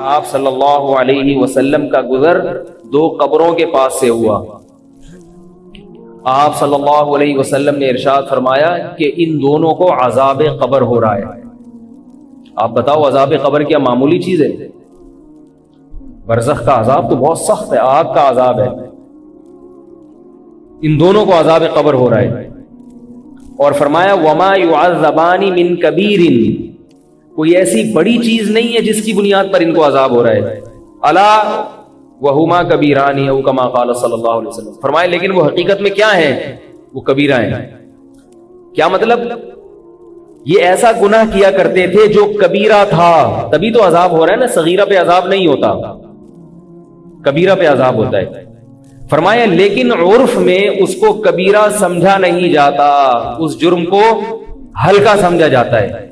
آپ صلی اللہ علیہ وسلم کا گزر دو قبروں کے پاس سے ہوا. آپ صلی اللہ علیہ وسلم نے ارشاد فرمایا کہ ان دونوں کو عذاب قبر ہو رہا ہے. آپ بتاؤ عذاب قبر کیا معمولی چیز ہے؟ برزخ کا عذاب تو بہت سخت ہے، آگ کا عذاب ہے. ان دونوں کو عذاب قبر ہو رہا ہے. اور فرمایا وما يعذبان من کبیر، کوئی ایسی بڑی چیز نہیں ہے جس کی بنیاد پر ان کو عذاب ہو رہا ہے. الا وہما کبیران او کما قال صلی اللہ علیہ وسلم. فرمایا لیکن وہ حقیقت میں کیا ہیں؟ وہ کبیرہ ہیں. کیا مطلب؟ یہ ایسا گناہ کیا کرتے تھے جو کبیرہ تھا، تبھی تو عذاب ہو رہا ہے نا. صغیرہ پہ عذاب نہیں ہوتا، کبیرہ پہ عذاب ہوتا ہے. فرمایا لیکن عرف میں اس کو کبیرہ سمجھا نہیں جاتا، اس جرم کو ہلکا سمجھا جاتا ہے.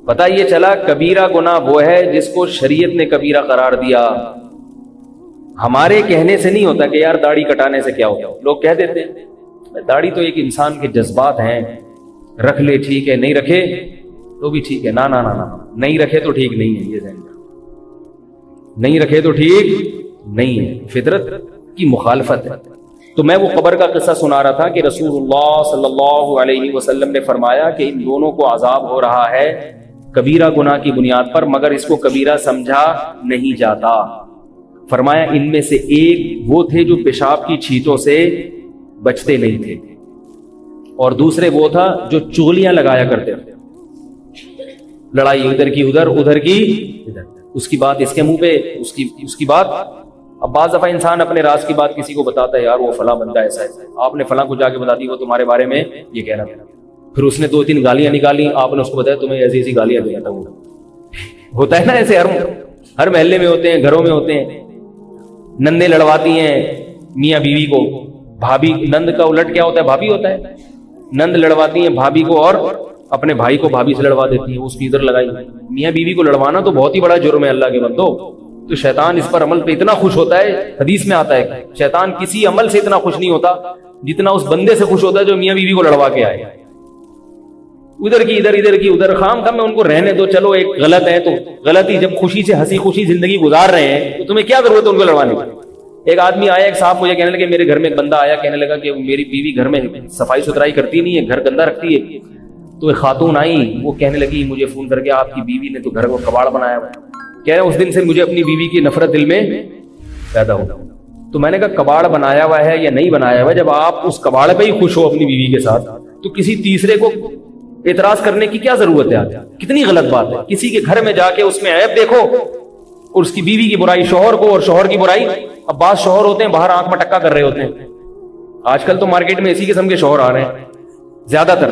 پتہ یہ چلا کبیرہ گناہ وہ ہے جس کو شریعت نے کبیرہ قرار دیا. ہمارے کہنے سے نہیں ہوتا کہ یار داڑھی کٹانے سے کیا ہوتا. لوگ کہہ دیتے ہیں داڑھی تو ایک انسان کے جذبات ہیں، رکھ لے ٹھیک ہے، نہیں رکھے تو بھی ٹھیک ہے. نا نا نا نا، نہیں رکھے تو ٹھیک نہیں ہے. یہ ذہن نہیں رکھے تو ٹھیک نہیں ہے، فطرت کی مخالفت ہے. تو میں وہ قبر کا قصہ سنا رہا تھا کہ رسول اللہ صلی اللہ علیہ وسلم نے فرمایا کہ ان دونوں کو عذاب ہو رہا ہے کبیرہ گناہ کی بنیاد پر، مگر اس کو کبیرہ سمجھا نہیں جاتا. فرمایا ان میں سے ایک وہ تھے جو پیشاب کی چھینٹوں سے بچتے نہیں تھے، اور دوسرے وہ تھا جو چغلیاں لگایا کرتے تھے. لڑائی ادھر کی ادھر، ادھر کی ادھر، اس کی بات اس کے منہ پہ، اس کی بات. اب بعض دفعہ انسان اپنے راز کی بات کسی کو بتاتا ہے، یار وہ فلاں بندہ ایسا ہے، آپ نے فلاں کو جا کے بتا دی وہ تمہارے بارے میں یہ کہہ رہا تھا. پھر اس نے 2-3 گالیاں نکالی، آپ نے اس کو بتایا تمہیں ایسی ایسی گالیاں دیا تھا. وہ ہوتا ہے نا ایسے، ہر محلے میں ہوتے ہیں، گھروں میں ہوتے ہیں. نندیں لڑواتی ہیں میاں بیوی کو. بھابھی، نند کا الٹ کیا ہوتا ہے؟ بھابھی ہوتا ہے. نند لڑواتی ہیں بھابھی کو اور اپنے بھائی کو بھابھی سے لڑوا دیتی ہیں. اس کی ادھر لگائی. میاں بیوی کو لڑوانا تو بہت ہی بڑا جرم ہے اللہ کے بندو. تو شیطان اس پر عمل پہ اتنا خوش ہوتا ہے، حدیث میں آتا ہے شیطان کسی عمل سے اتنا خوش نہیں ہوتا جتنا اس بندے سے خوش ہوتا ہے جو میاں بیوی کو لڑوا کے آئے. ادھر کی ادھر، ادھر کی ادھر، خام خام میں ان کو رہنے دو. چلو ایک غلط ہے تو غلط ہی، جب خوشی سے ہنسی خوشی زندگی گزار رہے ہیں تو تمہیں کیا ضرورت ہے ان کو لڑوانے کی؟ ایک آدمی آیا، ایک صاحب مجھے کہنے لگے، میرے گھر میں ایک بندہ آیا کہنے لگا کہ میری بیوی گھر میں صفائی ستھرائی کرتی نہیں ہے، گھر گندا رکھتی ہے. تو ایک خاتون آئی، وہ کہنے لگی مجھے فون کر کے آپ کی بیوی نے تو گھر کو کباڑ بنایا ہوا. کہہ رہے اس دن سے مجھے اپنی بیوی کی نفرت دل میں پیدا ہو. تو میں نے کہا کباڑ بنایا ہوا ہے یا نہیں بنایا ہوا، جب آپ اس کباڑ پہ ہی خوش ہو اپنی بیوی کے ساتھ تو کسی تیسرے کو اعتراض کرنے کی کیا ضرورت ہے؟ کتنی غلط بات ہے. کسی کے گھر میں جا کے اس میں عیب دیکھو، اور اس کی بیوی کی برائی شوہر کو، اور شوہر کی برائی. اب بعض شوہر ہوتے ہیں باہر آنکھ مٹکا کر رہے ہوتے ہیں. آج کل تو مارکیٹ میں اسی قسم کے شوہر آ رہے ہیں، زیادہ تر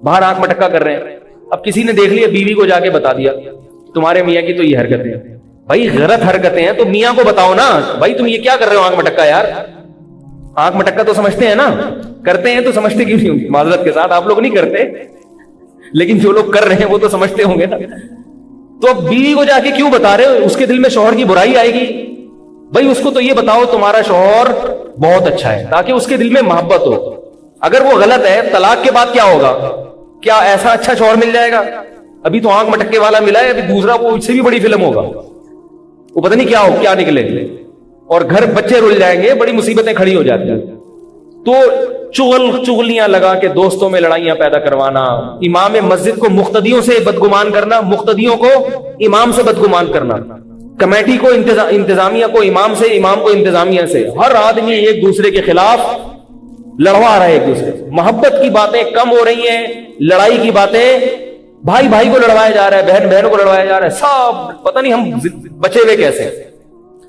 باہر آنکھ مٹکا کر رہے ہیں. اب کسی نے دیکھ لیا، بیوی کو جا کے بتا دیا تمہارے میاں کی تو یہ حرکتیں ہیں. بھائی غلط حرکتیں ہیں تو میاں کو بتاؤ نا، بھائی تم یہ کیا کر رہے ہو آنکھ مٹکا. یار آنکھ مٹکا تو سمجھتے ہیں نا، کرتے ہیں تو سمجھتے کیوں نہیں ہوں؟ معذرت کے ساتھ آپ لوگ نہیں کرتے، لیکن جو لوگ کر رہے ہیں وہ تو سمجھتے ہوں گے نا. تو اب بیوی کو جا کے کیوں بتا رہے ہو؟ اس کے دل میں شوہر کی برائی آئے گی. بھائی اس کو تو یہ بتاؤ تمہارا شوہر بہت اچھا ہے، تاکہ اس کے دل میں محبت ہو. اگر وہ غلط ہے، طلاق کے بعد کیا ہوگا؟ کیا ایسا اچھا شوہر مل جائے گا؟ ابھی تو آنکھ مٹکے والا ملا ہے، ابھی دوسرا وہ اس سے بھی بڑی فلم ہوگا، وہ پتہ نہیں کیا نکلے، اور گھر بچے رل جائیں گے، بڑی مصیبتیں کھڑی ہو جاتی ہیں. تو چغلیاں لگا کے دوستوں میں لڑائیاں پیدا کروانا، امام مسجد کو مقتدیوں سے بدگمان کرنا، مقتدیوں کو امام سے بدگمان کرنا، کمیٹی کو انتظامیہ کو امام سے، امام کو انتظامیہ سے. ہر آدمی ایک دوسرے کے خلاف لڑوا رہا ہے ایک دوسرے. محبت کی باتیں کم ہو رہی ہیں، لڑائی کی باتیں، بھائی بھائی کو لڑوایا جا رہا ہے، بہن بہنوں کو لڑوایا جا رہا ہے. سب پتہ نہیں ہم بچے ہوئے کیسے.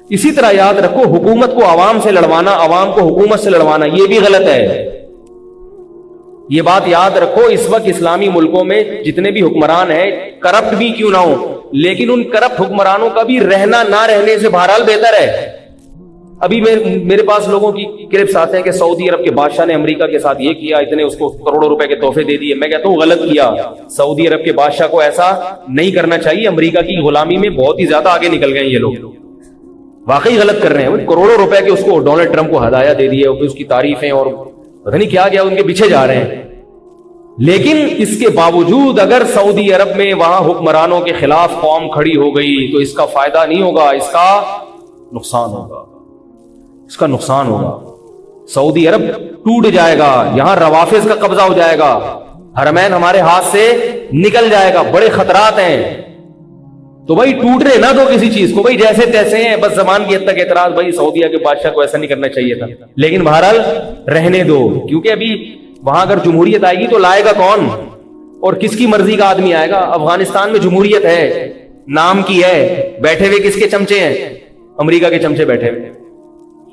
اسی طرح یاد رکھو، حکومت کو عوام سے لڑوانا، عوام کو حکومت سے لڑوانا، یہ بھی غلط ہے. یہ بات یاد رکھو، اس وقت اسلامی ملکوں میں جتنے بھی حکمران ہیں، کرپٹ بھی کیوں نہ ہو، لیکن ان کرپٹ حکمرانوں کا بھی رہنا نہ رہنے سے بہرحال بہتر ہے. ابھی میرے پاس لوگوں کی کلپس آتے ہیں کہ سعودی عرب کے بادشاہ نے امریکہ کے ساتھ یہ کیا، اتنے اس کو کروڑوں روپے کے تحفے دے دیے. میں کہتا ہوں غلط کیا. سعودی عرب کے بادشاہ کو ایسا نہیں کرنا چاہیے. امریکہ کی غلامی میں بہت ہی زیادہ آگے نکل گئے یہ لوگ، واقعی غلط کر رہے ہیں. کروڑوں روپے کے اس کو ڈونلڈ ٹرمپ کو ہدایہ دے دیے، اس کی تعریفیں اور پتہ نہیں کیا ان کے پیچھے جا رہے ہیں. لیکن اس کے باوجود اگر سعودی عرب میں وہاں حکمرانوں کے خلاف قوم کھڑی ہو گئی تو اس کا فائدہ نہیں ہوگا، اس کا نقصان ہوگا، اس کا نقصان ہوگا۔ سعودی عرب ٹوٹ جائے گا، یہاں روافض کا قبضہ ہو جائے گا، حرمین ہمارے ہاتھ سے نکل جائے گا، بڑے خطرات ہیں۔ تو بھائی ٹوٹنے نہ دو کسی چیز کو، بھائی جیسے تیسے ہیں، بس زمان کی حد تک اعتراض، بھائی سعودیہ کے بادشاہ کو ایسا نہیں کرنا چاہیے تھا، لیکن بہرحال رہنے دو، کیونکہ ابھی وہاں اگر جمہوریت آئے گی تو لائے گا کون، اور کس کی مرضی کا آدمی آئے گا؟ افغانستان میں جمہوریت ہے، نام کی ہے، بیٹھے ہوئے کس کے چمچے ہیں؟ امریکہ کے چمچے بیٹھے ہوئے،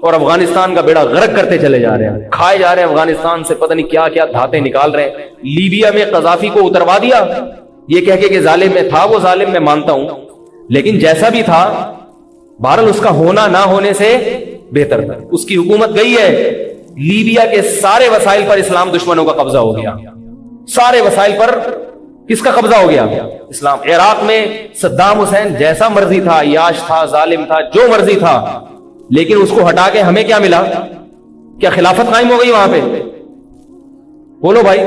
اور افغانستان کا بیڑا غرق کرتے چلے جا رہے ہیں، کھائے جا رہے ہیں، افغانستان سے پتہ نہیں کیا کیا دھاتیں نکال رہے ہیں۔ لیبیا میں قذافی کو اتروا دیا، یہ کہہ کے کہ ظالم میں تھا، وہ ظالم میں مانتا ہوں، لیکن جیسا بھی تھا بہرحال اس کا ہونا نہ ہونے سے بہتر تھا۔ اس کی حکومت گئی ہے، لیبیا کے سارے وسائل پر اسلام دشمنوں کا قبضہ ہو گیا، سارے وسائل پر کس کا قبضہ ہو گیا؟ اسلام۔ عراق میں صدام حسین جیسا مرضی تھا، عیاش تھا، ظالم تھا، جو مرضی تھا، لیکن اس کو ہٹا کے ہمیں کیا ملا؟ کیا خلافت قائم ہو گئی وہاں پہ؟ بولو بھائی،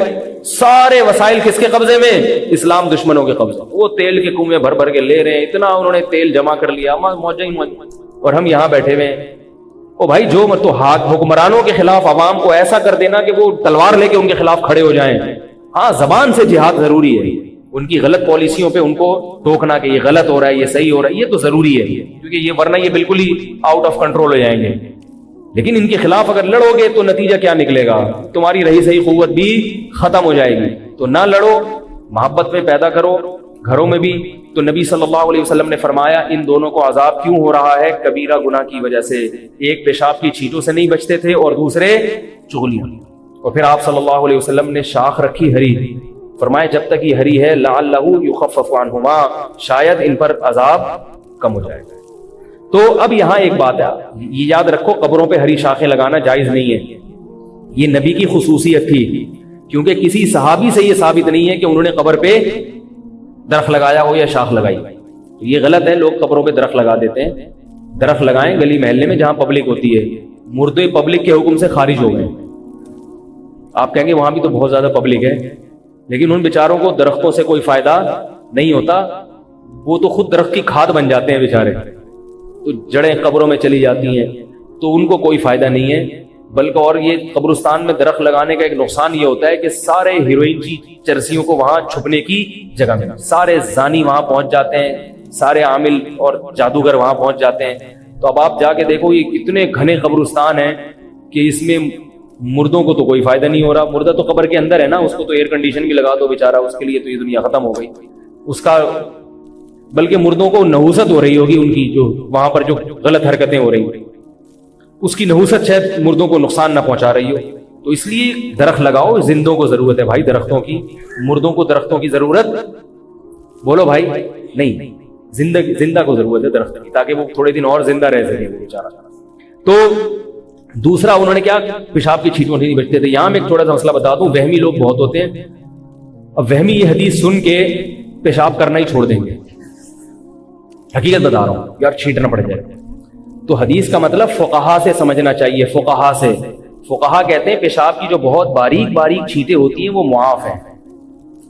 سارے وسائل کس کے قبضے میں؟ اسلام دشمنوں کے قبضے۔ وہ تیل کے کنویں بھر بھر کے لے رہے ہیں، اتنا انہوں نے تیل جمع کر لیا، موجہ ہی موجہ، اور ہم یہاں بیٹھے ہوئے ہیں۔ او بھائی، جو تو حکمرانوں کے خلاف عوام کو ایسا کر دینا کہ وہ تلوار لے کے ان کے خلاف کھڑے ہو جائیں۔ ہاں، زبان سے جہاد ضروری ہے، ان کی غلط پالیسیوں پہ ان کو ٹوکنا کہ یہ غلط ہو رہا ہے، یہ صحیح ہو رہا ہے، یہ تو ضروری ہے، کیونکہ یہ ورنہ یہ بالکل ہی آؤٹ آف کنٹرول ہو جائیں گے۔ لیکن ان کے خلاف اگر لڑو گے تو نتیجہ کیا نکلے گا؟ تمہاری رہی صحیح قوت بھی ختم ہو جائے گی۔ تو نہ لڑو، محبت میں پیدا کرو گھروں میں بھی۔ تو نبی صلی اللہ علیہ وسلم نے فرمایا ان دونوں کو عذاب کیوں ہو رہا ہے؟ کبیرہ گناہ کی وجہ سے۔ ایک پیشاب کی چھینٹوں سے نہیں بچتے تھے اور دوسرے چغلیاں۔ اور پھر آپ صلی اللہ علیہ وسلم نے شاخ رکھی ہری، فرمایا جب تک یہ ہری ہے لعلہ یخفف عنہما، شاید ان پر عذاب کم ہو جائے گا۔ تو اب یہاں ایک بات ہے، یہ یاد رکھو، قبروں پہ ہری شاخیں لگانا جائز نہیں ہے، یہ نبی کی خصوصیت تھی، کیونکہ کسی صحابی سے یہ ثابت نہیں ہے کہ انہوں نے قبر پہ درخت لگایا ہو یا شاخ لگائی۔ تو یہ غلط ہے، لوگ قبروں پہ درخت لگا دیتے ہیں۔ درخت لگائیں گلی محلے میں جہاں پبلک ہوتی ہے، مردے پبلک کے حکم سے خارج ہو گئے۔ آپ کہیں گے وہاں بھی تو بہت زیادہ پبلک ہے، لیکن ان بیچاروں کو درختوں سے کوئی فائدہ نہیں ہوتا، وہ تو خود درخت کی کھاد بن جاتے ہیں بیچارے، تو جڑیں قبروں میں چلی جاتی ہیں، تو ان کو کوئی فائدہ نہیں ہے۔ بلکہ اور یہ قبرستان میں درخت لگانے کا ایک نقصان یہ ہوتا ہے کہ سارے ہیروئن کی چرسیوں کو وہاں چھپنے کی جگہ ملتی، سارے زانی وہاں پہنچ جاتے ہیں، سارے عامل اور جادوگر وہاں پہنچ جاتے ہیں۔ تو اب آپ جا کے دیکھو، یہ اتنے گھنے قبرستان ہیں کہ اس میں مردوں کو تو کوئی فائدہ نہیں ہو رہا، مردہ تو قبر کے اندر ہے نا، اس کو تو ایئر کنڈیشن بھی لگا دو بیچارہ، اس کے لیے تو یہ دنیا ختم ہو گئی اس کا۔ بلکہ مردوں کو نحوست ہو رہی ہوگی ان کی، جو وہاں پر جو غلط حرکتیں ہو رہی ہیں اس کی نحوست شاید مردوں کو نقصان نہ پہنچا رہی ہو۔ تو اس لیے درخت لگاؤ، زندوں کو ضرورت ہے بھائی درختوں کی، مردوں کو درختوں کی ضرورت بولو بھائی نہیں، زندہ کو ضرورت ہے درخت کی، تاکہ وہ تھوڑے دن اور زندہ رہ سکے بیچارہ۔ تو دوسرا انہوں نے کیا، پیشاب کی چھینٹوں نہیں بچتے تھے۔ یہاں میں ایک تھوڑا سا مسئلہ بتا دوں، وہمی لوگ بہت ہوتے ہیں، اب وہمی یہ حدیث سن کے پیشاب کرنا ہی چھوڑ دیں گے، حقیقت بتا رہا ہوں یار، چھینٹنا پڑ جائے۔ تو حدیث کا مطلب فقہا سے سمجھنا چاہیے، فقہا سے۔ فقہا کہتے ہیں پیشاب کی جو بہت باریک باریک چھینٹیں ہوتی ہیں وہ معاف ہیں،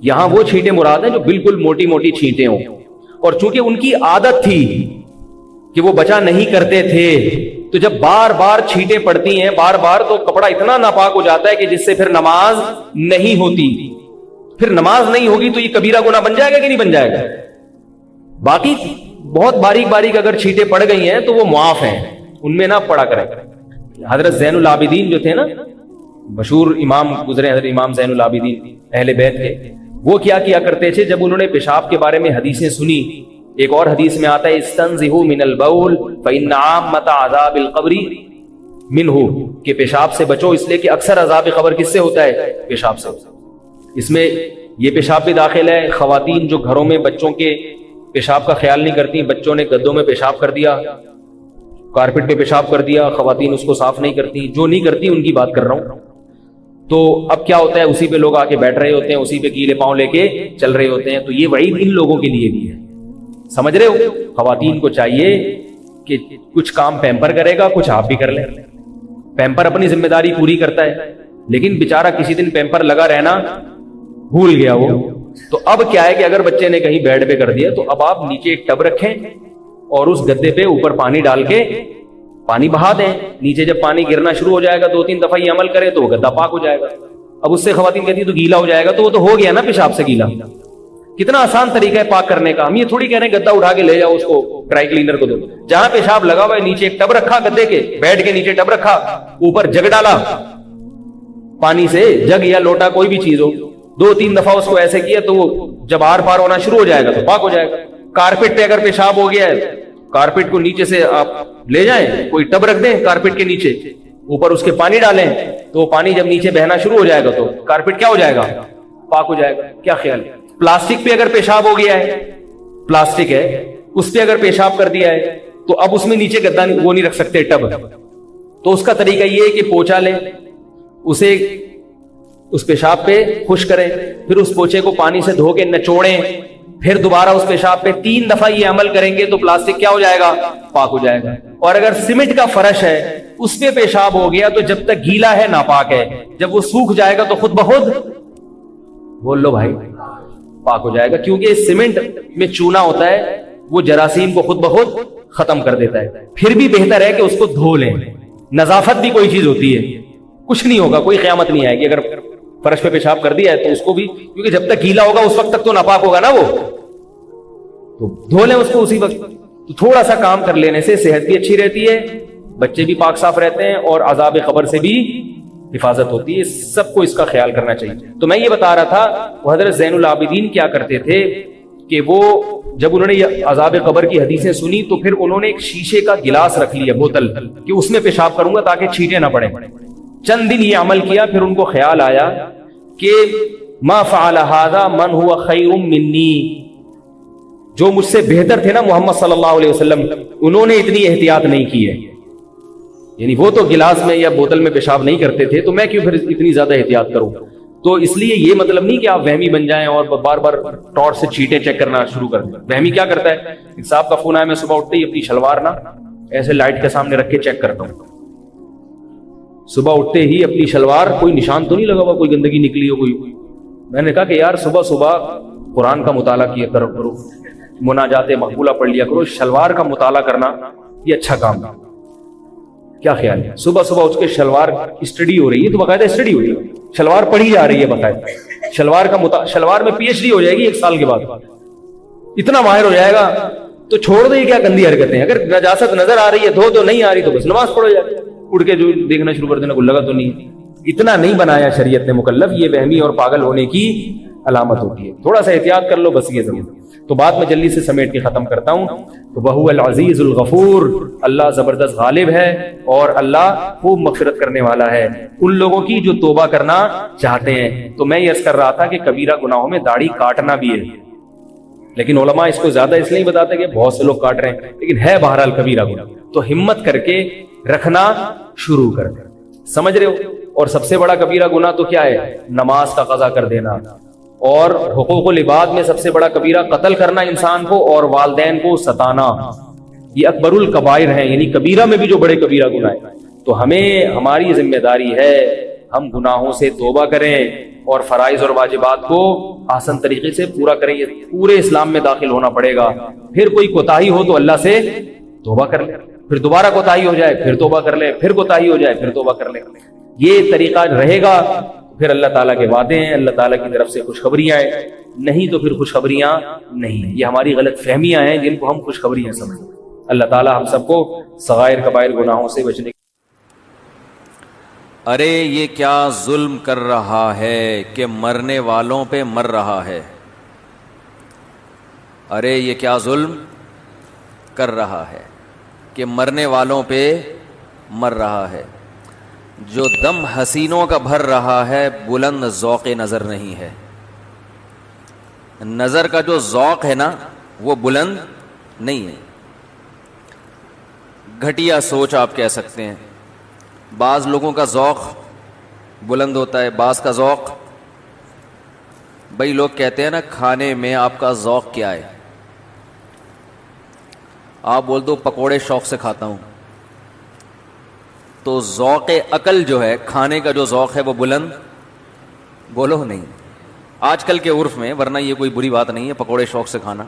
یہاں وہ چھینٹیں مراد ہیں جو بالکل موٹی موٹی چھینٹیں ہوں، اور چونکہ ان کی عادت تھی کہ وہ بچا نہیں کرتے تھے، تو جب بار بار چھینٹیں پڑتی ہیں بار بار، تو کپڑا اتنا ناپاک ہو جاتا ہے کہ جس سے پھر نماز نہیں ہوتی، پھر نماز نہیں ہوگی تو یہ کبیرہ گناہ بن جائے گا کہ نہیں بن جائے گا؟ باقی بہت باریک باریک اگر چھینٹیں پڑ گئی ہیں تو وہ معاف ہیں، ان میں نہ پڑا کریں۔ حضرت زین العابدین جو تھے نا، مشہور امام گزرے، حضرت امام زین العابدین اہل بیت کے، وہ کیا کرتے تھے جب انہوں نے پیشاب کے بارے میں حدیثیں سنی؟ ایک اور حدیث میں آتا ہے استنزہوا من البول فإن عامۃ عذاب القبر منہ، کہ پیشاب سے بچو اس لیے کہ اکثر عذاب قبر کس سے ہوتا ہے؟ پیشاب سے۔ اس میں یہ پیشاب بھی داخل ہے، خواتین جو گھروں میں بچوں کے پیشاب کا خیال نہیں کرتی، بچوں نے گدوں میں پیشاب کر دیا، کارپٹ پہ پیشاب کر دیا، خواتین اس کو صاف نہیں کرتی، جو نہیں کرتی ان کی بات کر رہا ہوں۔ تو اب کیا ہوتا ہے، اسی پہ لوگ آ کے بیٹھ رہے ہوتے ہیں، اسی پہ گیلے پاؤں لے کے چل رہے ہوتے ہیں۔ تو یہ وعید ان لوگوں کے لیے بھی ہے، سمجھ رہے ہو؟ خواتین کو چاہیے کہ کچھ کام پیمپر کرے گا، کچھ آپ بھی کر لیں۔ پیمپر اپنی ذمہ داری پوری کرتا ہے، لیکن بیچارہ کسی دن پیمپر لگا رہنا بھول گیا وہ. تو اب کیا ہے کہ اگر بچے نے کہیں بیڈ پہ کر دیا تو اب آپ نیچے ایک ٹب رکھیں اور اس گدے پہ اوپر پانی ڈال کے پانی بہا دیں. نیچے جب پانی گرنا شروع ہو جائے گا 2-3 دفعہ یہ عمل کرے تو وہ گدا پاک ہو جائے گا. اب اس سے خواتین کہتی تو گیلا ہو جائے گا, تو وہ تو ہو گیا نا پیشاب سے گیلا. کتنا آسان طریقہ ہے پاک کرنے کا. ہم یہ تھوڑی کہہ رہے ہیں گدا اٹھا کے لے جاؤ اس کو ڈرائی کلینر کو دو. جہاں پیشاب لگا ہوا ہے نیچے ایک ٹب رکھا گدے کے, بیڈ کے نیچے ٹب رکھا, اوپر جگ ڈالا پانی سے, جگ یا لوٹا کوئی بھی چیز ہو, 2-3 دفعہ اس کو ایسے کیا تو وہ جب آر پار ہونا شروع ہو جائے گا تو پاک ہو جائے گا. کارپیٹ پہ اگر پیشاب ہو گیا ہے, کارپیٹ کو نیچے سے آپ لے جائیں, کوئی ٹب رکھ دیں کارپیٹ کے نیچے, اوپر اس کے پانی ڈالیں, تو وہ پانی جب نیچے بہنا شروع ہو جائے گا تو کارپیٹ کیا ہو جائے گا, پاک ہو جائے گا. کیا خیال ہے؟ پلاسٹک پہ اگر پیشاب ہو گیا ہے, پلاسٹک ہے اس پہ اگر پیشاب کر دیا ہے تو اب اس میں نیچے گدا وہ نہیں رکھ سکتے ٹب, تو اس کا طریقہ یہ ہے کہ پوچھا لیں, اسے اس پیشاب پہ خشک کریں, پھر اس پوچھے کو پانی سے دھو کے نچوڑیں, پھر دوبارہ اس پیشاب پہ 3 دفعہ یہ عمل کریں گے تو پلاسٹک کیا ہو جائے گا, پاک ہو جائے گا. اور اگر سیمنٹ کا فرش ہے اس پہ پیشاب ہو گیا تو جب تک گیلا ہے ناپاک ہے, جب وہ سوکھ جائے گا تو خود بخود بول لو بھائی پاک ہو جائے گا, کیونکہ سیمنٹ میں چونا ہوتا ہے وہ جراثیم کو خود بخود ختم کر دیتا ہے. پھر بھی بہتر ہے کہ اس کو دھو لیں. نظافت بھی کوئی چیز ہوتی ہے, کچھ نہیں ہوگا, کوئی قیامت نہیں آئے گی. اگر فرش پہ پیشاب کر دیا ہے تو اس کو بھی, کیونکہ جب تک گیلا ہوگا اس وقت تک تو ناپاک ہوگا نا وہ, تو دھو لیں اس کو اسی وقت. تو تھوڑا سا کام کر لینے سے صحت بھی اچھی رہتی ہے, بچے بھی پاک صاف رہتے ہیں, اور عذاب قبر سے بھی حفاظت ہوتی ہے. سب کو اس کا خیال کرنا چاہیے. تو میں یہ بتا رہا تھا وہ حضرت زین العابدین کیا کرتے تھے کہ وہ جب انہوں نے یہ عذاب قبر کی حدیثیں سنی تو پھر انہوں نے ایک شیشے کا گلاس رکھ لیا, بوتل, کہ اس میں پیشاب کروں گا تاکہ چھینٹے نہ پڑے. چند دن یہ عمل کیا, پھر ان کو خیال آیا کہ ما فعل هذا من هو خیر منی, جو مجھ سے بہتر تھے نا محمد صلی اللہ علیہ وسلم, انہوں نے اتنی احتیاط نہیں کی ہے. یعنی وہ تو گلاس میں یا بوتل میں پیشاب نہیں کرتے تھے, تو میں کیوں پھر اتنی زیادہ احتیاط کروں. تو اس لیے یہ مطلب نہیں کہ آپ وہمی بن جائیں اور بار بار ٹارچ سے چیٹیں چیک کرنا شروع کر دیں. وہمی کیا کرتا ہے, ایک صاحب کا فون آیا, میں صبح اٹھتے ہی اپنی شلوار نا ایسے لائٹ کے سامنے رکھ کے چیک کرتا ہوں. صبح اٹھتے ہی اپنی شلوار, کوئی نشان تو نہیں لگا ہوا, کوئی گندگی نکلی ہو کوئی. میں نے کہا کہ یار صبح صبح قرآن کا مطالعہ کیا کرو, مناجات مقبولہ پڑھ لیا کرو, شلوار کا مطالعہ کرنا یہ اچھا کام ہے. کیا خیال ہے؟ صبح صبح اٹھ کے شلوار اسٹڈی ہو رہی ہے, تو باقاعدہ اسٹڈی ہو رہی ہے, شلوار پڑھی جا رہی ہے باقاعدہ. شلوار میں PhD ہو جائے گی 1 سال کے بعد, اتنا ماہر ہو جائے گا. تو چھوڑ دیں کیا گندی حرکتیں. اگر نجاست نظر آ رہی ہے دھو, تو نہیں آ رہی تو بس نماز پڑھو جائے. اڑ کے جو دیکھنا شروع کر دینا, کوئی لگا تو نہیں. اتنا نہیں بنایا شریعت نے مکلف, یہ وہمی اور پاگل ہونے کی علامت ہوتی ہے. تھوڑا سا احتیاط کر لو بس, یہ ضرور. تو بات میں جلدی سے سمیٹ کے ختم کرتا ہوں. تو وہو العزیز الغفور, اللہ زبردست غالب ہے اور اللہ خوب مغفرت کرنے والا ہے ان لوگوں کی جو توبہ کرنا چاہتے ہیں. تو میں یہ عرض کر رہا تھا کہ کبیرہ گناہوں میں داڑھی کاٹنا بھی ہے, لیکن علماء اس کو زیادہ اس لیے بتاتے کہ بہت سے لوگ کاٹ رہے ہیں, لیکن ہے بہرحال کبیرہ گناہ. تو ہمت کر کے رکھنا شروع کر, سمجھ رہے ہو. اور سب سے بڑا کبیرہ گناہ تو کیا ہے, نماز کا قضا کر دینا. اور حقوق العباد میں سب سے بڑا کبیرہ قتل کرنا انسان کو, اور والدین کو ستانا. یہ اکبر الکبائر ہیں, یعنی کبیرہ میں بھی جو بڑے کبیرہ گناہ ہیں. تو ہمیں, ہماری ذمہ داری ہے ہم گناہوں سے توبہ کریں اور فرائض اور واجبات کو آسان طریقے سے پورا کریں. یہ پورے اسلام میں داخل ہونا پڑے گا. پھر کوئی کوتاہی ہو تو اللہ سے توبہ کر لے, پھر دوبارہ کوتاہی ہو جائے پھر توبہ کر لے, پھر کوتاہی ہو جائے پھر توبہ کر لے. یہ طریقہ رہے گا. پھر اللہ تعالیٰ کے وعدے ہیں, اللہ تعالیٰ کی طرف سے خوشخبریاں ہیں, نہیں تو پھر خوشخبریاں نہیں ہیں. یہ ہماری غلط فہمیاں ہیں جن کو ہم خوشخبریاں سمجھیں. اللہ تعالیٰ ہم سب کو صغائر کبائر گناہوں سے بچنے. ارے یہ کیا ظلم کر رہا ہے کہ مرنے والوں پہ مر رہا ہے. ارے یہ کیا ظلم کر رہا ہے کہ مرنے والوں پہ مر رہا ہے. جو دم حسینوں کا بھر رہا ہے بلند ذوق نظر نہیں ہے. نظر کا جو ذوق ہے نا وہ بلند نہیں ہے. گھٹیا سوچ آپ کہہ سکتے ہیں. بعض لوگوں کا ذوق بلند ہوتا ہے, بعض کا ذوق, بھائی لوگ کہتے ہیں نا کھانے میں آپ کا ذوق کیا ہے, آپ بول دو پکوڑے شوق سے کھاتا ہوں, تو ذوق عقل جو ہے, کھانے کا جو ذوق ہے وہ بلند بولو نہیں. آج کل کے عرف میں، ورنہ یہ کوئی بری بات نہیں ہے پکوڑے شوق سے کھانا.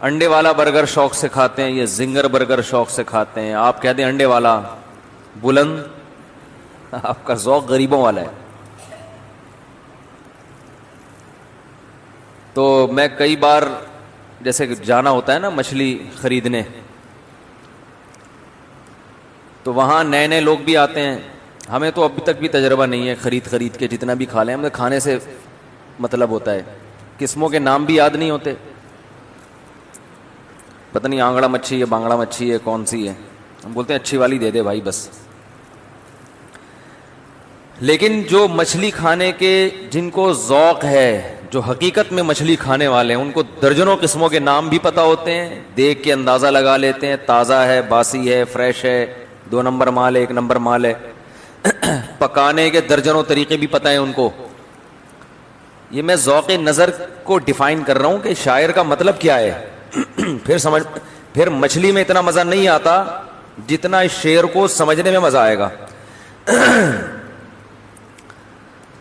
انڈے والا برگر شوق سے کھاتے ہیں، یہ زنگر برگر شوق سے کھاتے ہیں. آپ کہتے ہیں انڈے والا بلند، آپ کا ذوق غریبوں والا ہے. تو میں کئی بار جیسے جانا ہوتا ہے نا مچھلی خریدنے، تو وہاں نئے نئے لوگ بھی آتے ہیں. ہمیں تو ابھی تک بھی تجربہ نہیں ہے خرید کے جتنا بھی کھا لیں، ہمیں کھانے سے مطلب ہوتا ہے. قسموں کے نام بھی یاد نہیں ہوتے، پتہ نہیں آنگڑا مچھی ہے، بانگڑا مچھی ہے، کون سی ہے. ہم بولتے ہیں اچھی والی دے دے بھائی بس. لیکن جو مچھلی کھانے کے جن کو ذوق ہے، جو حقیقت میں مچھلی کھانے والے ہیں، ان کو درجنوں قسموں کے نام بھی پتہ ہوتے ہیں. دیکھ کے اندازہ لگا لیتے ہیں تازہ ہے، باسی ہے، فریش ہے، 2 نمبر مال ہے، 1 نمبر مال ہے. پکانے کے درجنوں طریقے بھی پتہ ہیں ان کو. یہ میں ذوق نظر کو ڈیفائن کر رہا ہوں کہ شاعر کا مطلب کیا ہے. پھر مچھلی میں اتنا مزہ نہیں آتا جتنا اس شعر کو سمجھنے میں مزہ آئے گا.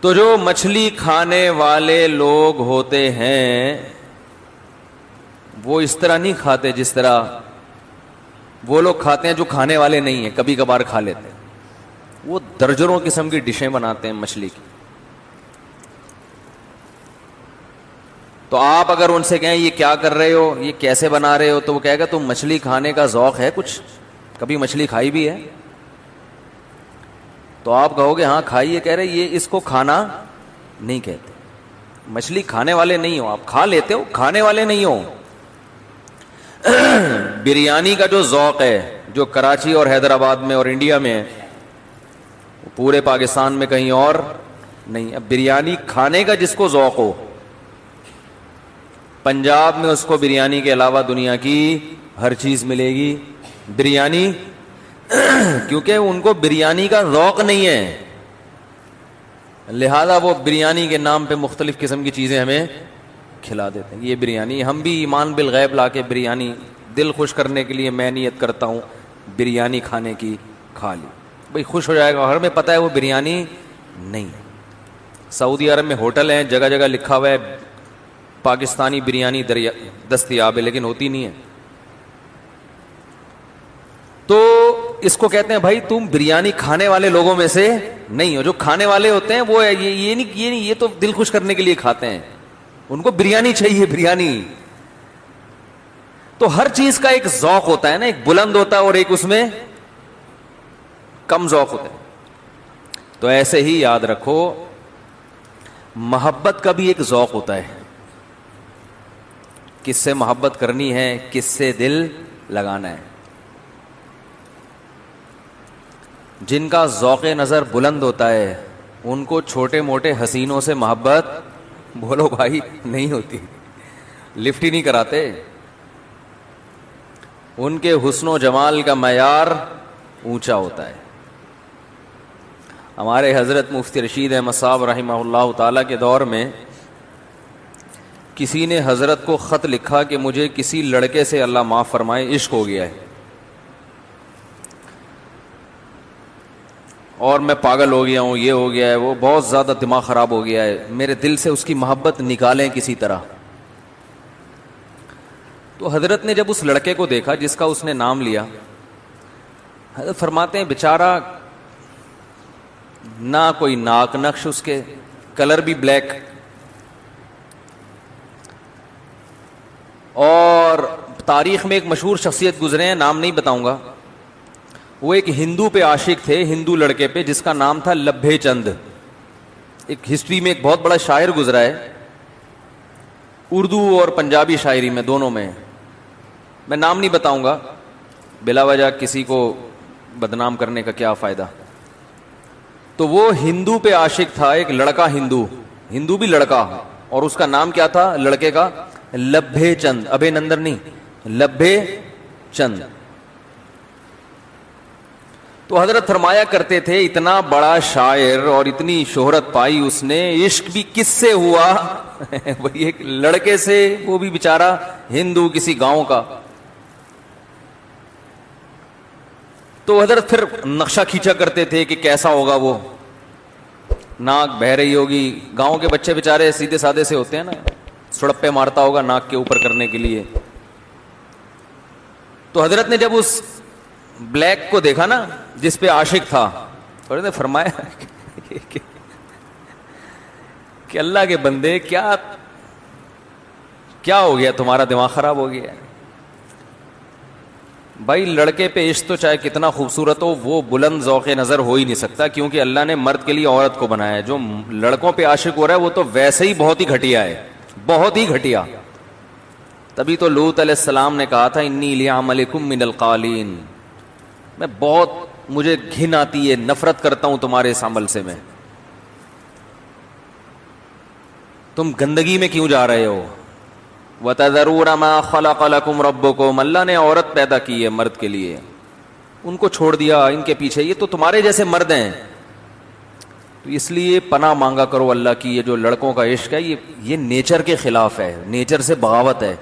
تو جو مچھلی کھانے والے لوگ ہوتے ہیں وہ اس طرح نہیں کھاتے جس طرح وہ لوگ کھاتے ہیں جو کھانے والے نہیں ہیں، کبھی کبھار کھا لیتے ہیں. وہ درجنوں قسم کی ڈشیں بناتے ہیں مچھلی کی. تو آپ اگر ان سے کہیں یہ کیا کر رہے ہو، یہ کیسے بنا رہے ہو، تو وہ کہے گا تم مچھلی کھانے کا ذوق ہے کچھ، کبھی مچھلی کھائی بھی ہے؟ تو آپ کہو گے ہاں کھائی ہے. کہہ رہے یہ اس کو کھانا نہیں کہتے. مچھلی کھانے والے نہیں ہو، آپ کھا لیتے ہو، کھانے والے نہیں ہو. بریانی کا جو ذوق ہے، جو کراچی اور حیدرآباد میں اور انڈیا میں ہے، پورے پاکستان میں کہیں اور نہیں. اب بریانی کھانے کا جس کو ذوق ہو، پنجاب میں اس کو بریانی کے علاوہ دنیا کی ہر چیز ملے گی. بریانی کیونکہ ان کو بریانی کا ذوق نہیں ہے، لہذا وہ بریانی کے نام پہ مختلف قسم کی چیزیں ہمیں کھلا دیتے ہیں. یہ بریانی، ہم بھی ایمان بالغیب لا کے بریانی دل خوش کرنے کے لیے میں نیت کرتا ہوں بریانی کھانے کی، کھا لی بھائی خوش ہو جائے گا. ہر میں پتہ ہے وہ بریانی نہیں. سعودی عرب میں ہوٹل ہیں، جگہ جگہ لکھا ہوا ہے پاکستانی بریانی دستیاب ہے، لیکن ہوتی نہیں ہے. تو اس کو کہتے ہیں بھائی تم بریانی کھانے والے لوگوں میں سے نہیں ہو. جو کھانے والے ہوتے ہیں وہ یہ نہیں، یہ تو دل خوش کرنے کے لیے کھاتے ہیں، ان کو بریانی چاہیے، بریانی. تو ہر چیز کا ایک ذوق ہوتا ہے نا، ایک بلند ہوتا ہے اور ایک اس میں کم ذوق ہوتا ہے. تو ایسے ہی یاد رکھو محبت کا بھی ایک ذوق ہوتا ہے. کس سے محبت کرنی ہے، کس سے دل لگانا ہے. جن کا ذوق نظر بلند ہوتا ہے ان کو چھوٹے موٹے حسینوں سے محبت بولو بھائی نہیں ہوتی، لفٹ ہی نہیں کراتے. ان کے حسن و جمال کا معیار اونچا ہوتا ہے. ہمارے حضرت مفتی رشید احمد صاحب رحمہ اللہ تعالیٰ کے دور میں کسی نے حضرت کو خط لکھا کہ مجھے کسی لڑکے سے اللہ معاف فرمائے عشق ہو گیا ہے اور میں پاگل ہو گیا ہوں، یہ ہو گیا ہے، وہ بہت زیادہ دماغ خراب ہو گیا ہے، میرے دل سے اس کی محبت نکالیں کسی طرح. تو حضرت نے جب اس لڑکے کو دیکھا جس کا اس نے نام لیا، حضرت فرماتے ہیں بیچارہ نہ کوئی ناک نقش، اس کے کلر بھی بلیک، اور تاریخ میں ایک مشہور شخصیت گزرے ہیں، نام نہیں بتاؤں گا. وہ ایک ہندو پہ عاشق تھے، ہندو لڑکے پہ جس کا نام تھا لبھے چند. ایک ہسٹری میں ایک بہت بڑا شاعر گزرا ہے، اردو اور پنجابی شاعری میں دونوں میں. میں نام نہیں بتاؤں گا، بلا وجہ کسی کو بدنام کرنے کا کیا فائدہ. تو وہ ہندو پہ عاشق تھا، ایک لڑکا ہندو بھی لڑکا، اور اس کا نام کیا تھا لڑکے کا؟ لبھے چند، ابے نندر نہیں، لبھے چند. تو حضرت فرمایا کرتے تھے اتنا بڑا شاعر اور اتنی شہرت پائی اس نے، عشق بھی کس سے ہوا؟ وہی ایک لڑکے سے، وہ بھی بیچارہ ہندو کسی گاؤں کا. تو حضرت پھر نقشہ کھینچا کرتے تھے کہ کیسا ہوگا وہ. ناک بہ رہی ہوگی. گاؤں کے بچے بےچارے سیدھے سادے سے ہوتے ہیں نا, سڑپے مارتا ہوگا ناک کے اوپر کرنے کے لیے. تو حضرت نے جب اس بلیک کو دیکھا نا جس پہ عاشق تھا, تو نے فرمایا کہ اللہ کے بندے کیا ہو گیا, تمہارا دماغ خراب ہو گیا. بھائی لڑکے پہ عشق تو چاہے کتنا خوبصورت ہو, وہ بلند ذوق نظر ہو ہی نہیں سکتا, کیونکہ اللہ نے مرد کے لیے عورت کو بنایا ہے. جو لڑکوں پہ عاشق ہو رہا ہے وہ تو ویسے ہی بہت ہی گھٹیا ہے, بہت ہی گھٹیا. تبھی تو لوط علیہ السلام نے کہا تھا انی لعملکم من القالین, میں مجھے گھن آتی ہے, نفرت کرتا ہوں تمہارے اس عمل سے. میں تم گندگی میں کیوں جا رہے ہو؟ وَتَذَرُونَ مَا خَلَقَ لَكُمْ رَبُّكُمْ, اللہ نے عورت پیدا کی ہے مرد کے لیے, ان کو چھوڑ دیا ان کے پیچھے. یہ تو تمہارے جیسے مرد ہیں. تو اس لیے پناہ مانگا کرو اللہ کی. یہ جو لڑکوں کا عشق ہے یہ نیچر کے خلاف ہے, نیچر سے بغاوت ہے,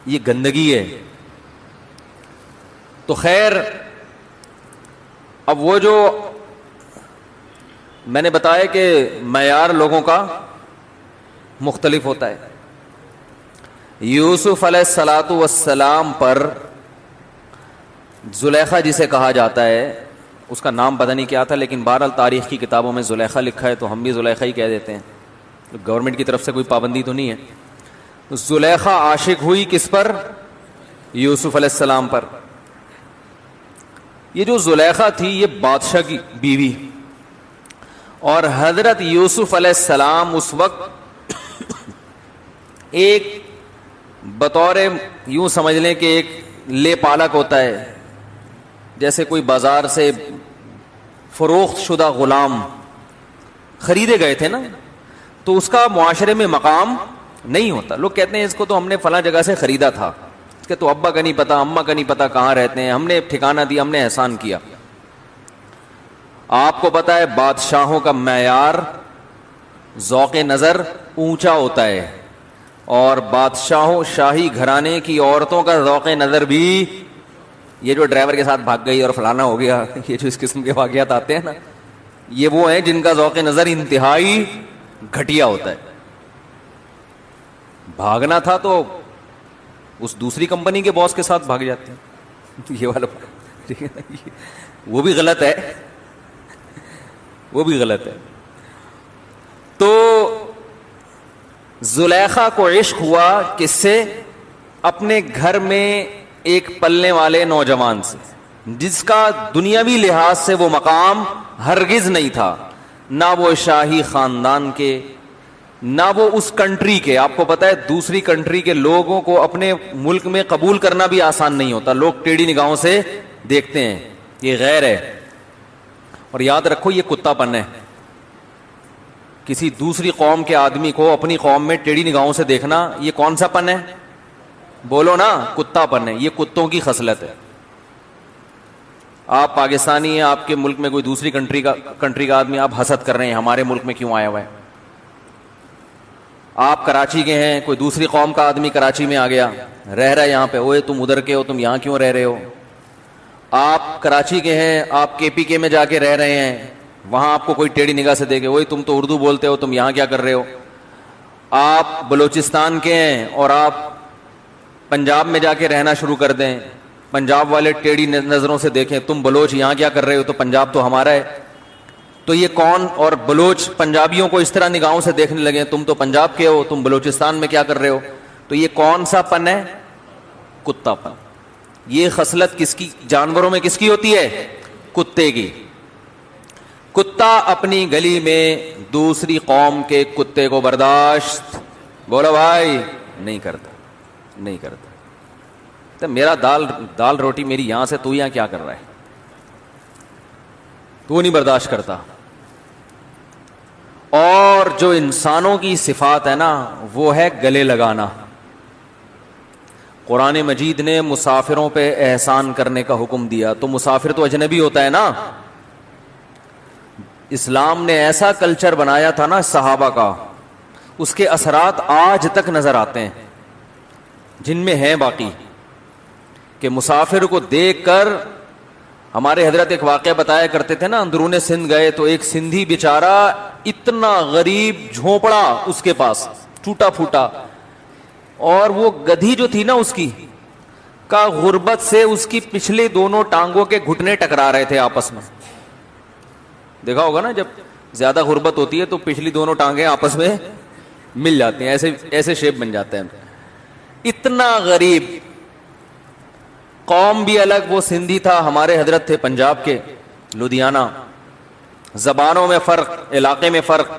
یہ گندگی ہے. تو خیر, اب وہ جو میں نے بتایا کہ معیار لوگوں کا مختلف ہوتا ہے. یوسف علیہ الصلاۃ والسلام پر زلیخا جسے کہا جاتا ہے, اس کا نام پتہ نہیں کیا تھا, لیکن بہرحال تاریخ کی کتابوں میں زلیخا لکھا ہے, تو ہم بھی زلیخا ہی کہہ دیتے ہیں. گورنمنٹ کی طرف سے کوئی پابندی تو نہیں ہے. زلیخا عاشق ہوئی کس پر؟ یوسف علیہ السلام پر. یہ جو زلیخا تھی یہ بادشاہ کی بیوی, اور حضرت یوسف علیہ السلام اس وقت ایک بطور یوں سمجھ لیں کہ ایک لے پالک ہوتا ہے, جیسے کوئی بازار سے فروخت شدہ غلام خریدے گئے تھے نا, تو اس کا معاشرے میں مقام نہیں ہوتا. لوگ کہتے ہیں اس کو تو ہم نے فلاں جگہ سے خریدا تھا, اس کے تو ابا کا نہیں پتا, اماں کا نہیں پتا کہاں رہتے ہیں, ہم نے ٹھکانہ دیا, ہم نے احسان کیا. آپ کو پتا ہے بادشاہوں کا معیار ذوق نظر اونچا ہوتا ہے, اور بادشاہوں شاہی گھرانے کی عورتوں کا ذوق نظر بھی, یہ جو ڈرائیور کے ساتھ بھاگ گئی اور فلانا ہو گیا, یہ جو اس قسم کے واقعات آتے ہیں نا, یہ وہ ہیں جن کا ذوق نظر انتہائی گھٹیا ہوتا ہے. بھاگنا تھا تو اس دوسری کمپنی کے باس کے ساتھ بھاگ جاتے ہیں, یہ والا وہ بھی غلط ہے, وہ بھی غلط ہے. تو زلیخا کو عشق ہوا کس سے؟ اپنے گھر میں ایک پلنے والے نوجوان سے, جس کا دنیاوی لحاظ سے وہ مقام ہرگز نہیں تھا, نہ وہ شاہی خاندان کے, نہ وہ اس کنٹری کے. آپ کو پتا ہے دوسری کنٹری کے لوگوں کو اپنے ملک میں قبول کرنا بھی آسان نہیں ہوتا, لوگ ٹیڑھی نگاہوں سے دیکھتے ہیں, یہ غیر ہے. اور یاد رکھو یہ کتا پن ہے, کسی دوسری قوم کے آدمی کو اپنی قوم میں ٹیڑھی نگاہوں سے دیکھنا, یہ کون سا پن ہے؟ بولو نا, کتا پن ہے. یہ کتوں کی خصلت ہے. آپ پاکستانی ہیں, آپ کے ملک میں کوئی دوسری کنٹری کا آدمی, آپ حسد کر رہے ہیں ہمارے ملک میں کیوں آیا ہوا ہے. آپ کراچی کے ہیں, کوئی دوسری قوم کا آدمی کراچی میں آ گیا, رہ رہا ہے یہاں پہ, اوے تم ادھر کے ہو, تم یہاں کیوں رہ رہے ہو. آپ کراچی کے ہیں, آپ کے پی کے میں جا کے رہ رہے ہیں, وہاں آپ کو کوئی ٹیڑھی نگاہ سے دیکھے, وہی تم تو اردو بولتے ہو, تم یہاں کیا کر رہے ہو. آپ بلوچستان کے ہیں اور آپ پنجاب میں جا کے رہنا شروع کر دیں, پنجاب والے ٹیڑھی نظروں سے دیکھیں, تم بلوچ یہاں کیا کر رہے ہو, تو پنجاب تو ہمارا ہے. تو یہ کون, اور بلوچ پنجابیوں کو اس طرح نگاہوں سے دیکھنے لگے, تم تو پنجاب کے ہو, تم بلوچستان میں کیا کر رہے ہو. تو یہ کون سا پن ہے؟ کتا پن. یہ خصلت کس کی, جانوروں میں کس کی ہوتی ہے؟ کتے کی. کتا اپنی گلی میں دوسری قوم کے کتے کو برداشت, بولو بھائی, نہیں کرتا, نہیں کرتا. تو میرا دال روٹی میری یہاں سے, تو یہاں کیا کر رہا ہے, تو نہیں برداشت کرتا. اور جو انسانوں کی صفات ہے نا, وہ ہے گلے لگانا. قرآن مجید نے مسافروں پہ احسان کرنے کا حکم دیا, تو مسافر تو اجنبی ہوتا ہے نا. اسلام نے ایسا کلچر بنایا تھا نا صحابہ کا, اس کے اثرات آج تک نظر آتے ہیں, جن میں ہیں باقی, کہ مسافر کو دیکھ کر ہمارے حضرت ایک واقعہ بتایا کرتے تھے نا, اندرون سندھ گئے تو ایک سندھی بیچارہ اتنا غریب جھونپڑا اس کے پاس ٹوٹا پھوٹا, اور وہ گدھی جو تھی نا اس کی کا غربت سے اس کی پچھلے دونوں ٹانگوں کے گھٹنے ٹکرا رہے تھے آپس میں. دیکھا ہوگا نا جب زیادہ غربت ہوتی ہے تو پچھلی دونوں ٹانگیں آپس میں مل جاتی ہیں, ایسے شیپ بن جاتے ہیں. اتنا غریب, قوم بھی الگ, وہ سندھی تھا, ہمارے حضرت تھے پنجاب کے لدھیانہ, زبانوں میں فرق, علاقے میں فرق.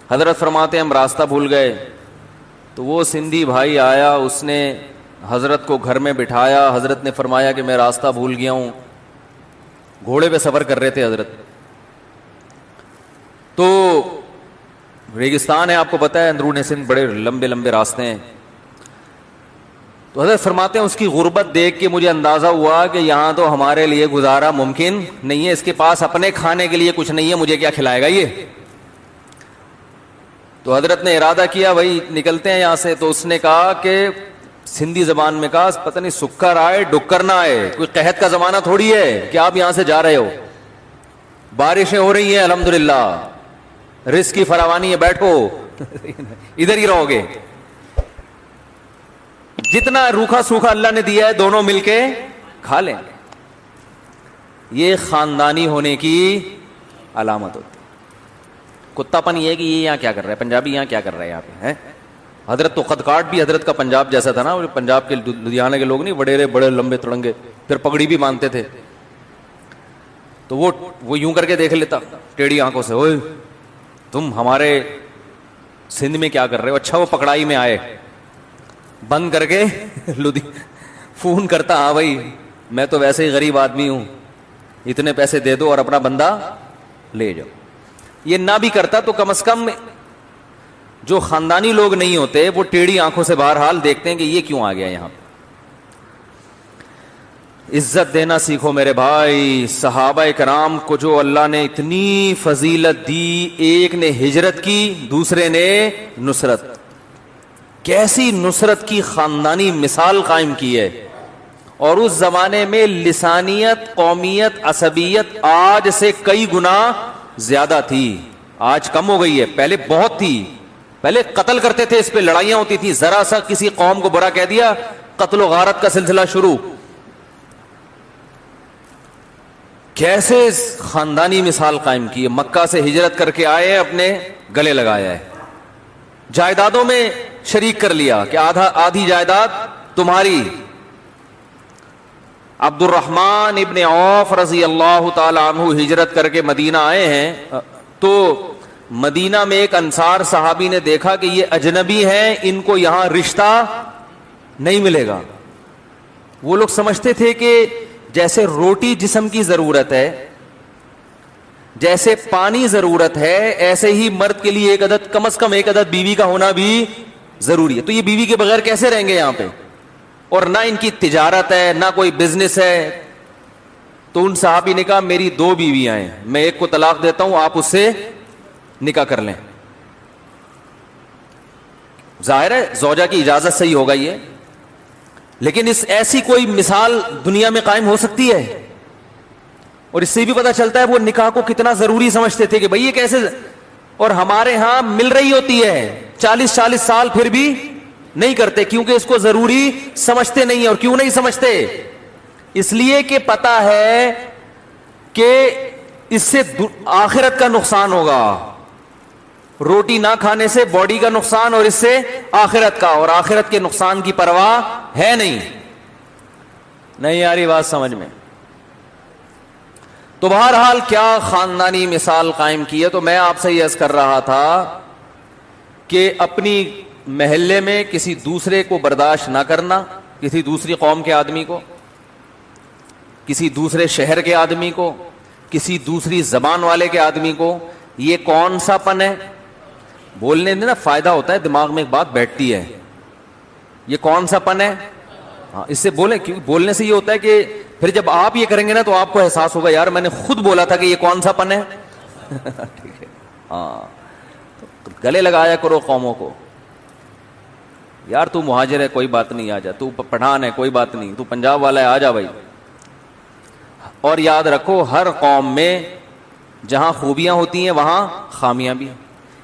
حضرت فرماتے ہیں ہم راستہ بھول گئے, تو وہ سندھی بھائی آیا, اس نے حضرت کو گھر میں بٹھایا. حضرت نے فرمایا کہ میں راستہ بھول گیا ہوں. گھوڑے پہ سفر کر رہے تھے حضرت, تو ریگستان ہے آپ کو پتہ ہے, اندرون سندھ بڑے لمبے لمبے راستے ہیں. تو حضرت فرماتے ہیں اس کی غربت دیکھ کے مجھے اندازہ ہوا کہ یہاں تو ہمارے لیے گزارا ممکن نہیں ہے, اس کے پاس اپنے کھانے کے لیے کچھ نہیں ہے, مجھے کیا کھلائے گا یہ. تو حضرت نے ارادہ کیا بھائی نکلتے ہیں یہاں سے. تو اس نے کہا کہ سندھی زبان میں کہا پتہ نہیں سکر آئے ڈکر نہ آئے, کوئی قحط کا زمانہ تھوڑی ہے کہ آپ یہاں سے جا رہے ہو, بارشیں ہو رہی ہیں الحمدللہ, رزق کی فراوانی ہے, بیٹھو ادھر ہی رہو گے. جتنا روکھا سوکھا اللہ نے دیا ہے دونوں مل کے کھا لیں. یہ خاندانی ہونے کی علامت ہوتی ہے. کتا پن یہ ہے کہ یہ یہاں کیا کر رہا ہے, پنجابی یہاں کیا کر رہا ہے یہاں پہ. حضرت تو خط کاٹ بھی حضرت کا پنجاب جیسا تھا نا, پنجاب کے لدھیانہ کے لوگ نہیں وڈیرے بڑے لمبے تڑنگے, پھر پگڑی بھی باندھتے تھے. تو وہ یوں کر کے دیکھ لیتا ٹیڑھی آنکھوں سے, اوئے تم ہمارے سندھ میں کیا کر رہے ہو. اچھا وہ پکڑائی میں آئے, بند کر کے فون کرتا, ہاں بھائی میں تو ویسے ہی غریب آدمی ہوں, اتنے پیسے دے دو اور اپنا بندہ لے جاؤ. یہ نہ بھی کرتا تو کم از کم جو خاندانی لوگ نہیں ہوتے وہ ٹیڑھی آنکھوں سے بہرحال دیکھتے ہیں کہ یہ کیوں آ گیا یہاں. عزت دینا سیکھو میرے بھائی. صحابہ کرام کو جو اللہ نے اتنی فضیلت دی, ایک نے ہجرت کی, دوسرے نے نصرت. کیسی نصرت کی خاندانی مثال قائم کی ہے. اور اس زمانے میں لسانیت, قومیت, عصبیت آج سے کئی گنا زیادہ تھی. آج کم ہو گئی ہے, پہلے بہت تھی. پہلے قتل کرتے تھے, اس پہ لڑائیاں ہوتی تھی, ذرا سا کسی قوم کو برا کہہ دیا قتل و غارت کا سلسلہ شروع. کیسے خاندانی مثال قائم کی ہے. مکہ سے ہجرت کر کے آئے, اپنے گلے لگایا ہے, جائیدادوں میں شریک کر لیا کہ آدھی جائیداد تمہاری. عبد الرحمن ابن عوف رضی اللہ تعالی عنہ ہجرت کر کے مدینہ آئے ہیں, تو مدینہ میں ایک انصار صحابی نے دیکھا کہ یہ اجنبی ہیں, ان کو یہاں رشتہ نہیں ملے گا. وہ لوگ سمجھتے تھے کہ جیسے روٹی جسم کی ضرورت ہے, جیسے پانی ضرورت ہے, ایسے ہی مرد کے لیے ایک عدد, کم از کم ایک عدد بیوی کا ہونا بھی ضروری ہے. تو یہ بیوی کے بغیر کیسے رہیں گے یہاں پہ, اور نہ ان کی تجارت ہے نہ کوئی بزنس ہے. تو ان صحابی نے کہا میری 2 بیویاں ہیں, میں ایک کو طلاق دیتا ہوں, آپ اس سے نکاح کر لیں. ظاہر ہے زوجہ کی اجازت سے ہی ہوگا یہ, لیکن ایسی کوئی مثال دنیا میں قائم ہو سکتی ہے. اور اس سے بھی پتہ چلتا ہے وہ نکاح کو کتنا ضروری سمجھتے تھے کہ بھئی یہ کیسے, اور ہمارے ہاں مل رہی ہوتی ہے 40-40 سال پھر بھی نہیں کرتے, کیونکہ اس کو ضروری سمجھتے نہیں. اور کیوں نہیں سمجھتے, اس لیے کہ پتہ ہے کہ اس سے آخرت کا نقصان ہوگا. روٹی نہ کھانے سے باڈی کا نقصان, اور اس سے آخرت کا, اور آخرت کے نقصان کی پرواہ ہے نہیں آ رہی بات سمجھ میں. تو بہرحال کیا خاندانی مثال قائم کی ہے. تو میں آپ سے یہ عرض کر رہا تھا کہ اپنی محلے میں کسی دوسرے کو برداشت نہ کرنا, کسی دوسری قوم کے آدمی کو, کسی دوسرے شہر کے آدمی کو, کسی دوسری زبان والے کے آدمی کو, یہ کون سا پن ہے. بولنے میں نا فائدہ ہوتا ہے, دماغ میں ایک بات بیٹھتی ہے, یہ کون سا پن ہے. ہاں اس سے بولیں, کیونکہ بولنے سے یہ ہوتا ہے کہ پھر جب آپ یہ کریں گے نا تو آپ کو احساس ہوگا یار میں نے خود بولا تھا کہ یہ کون سا پن ہے. ٹھیک ہے, ہاں تو گلے لگایا کرو قوموں کو. یار تو مہاجر ہے کوئی بات نہیں, آ جا. تو پٹھان ہے کوئی بات نہیں, تو پنجاب والا ہے آ جا بھائی. اور یاد رکھو ہر قوم میں جہاں خوبیاں ہوتی ہیں وہاں خامیاں بھی ہیں.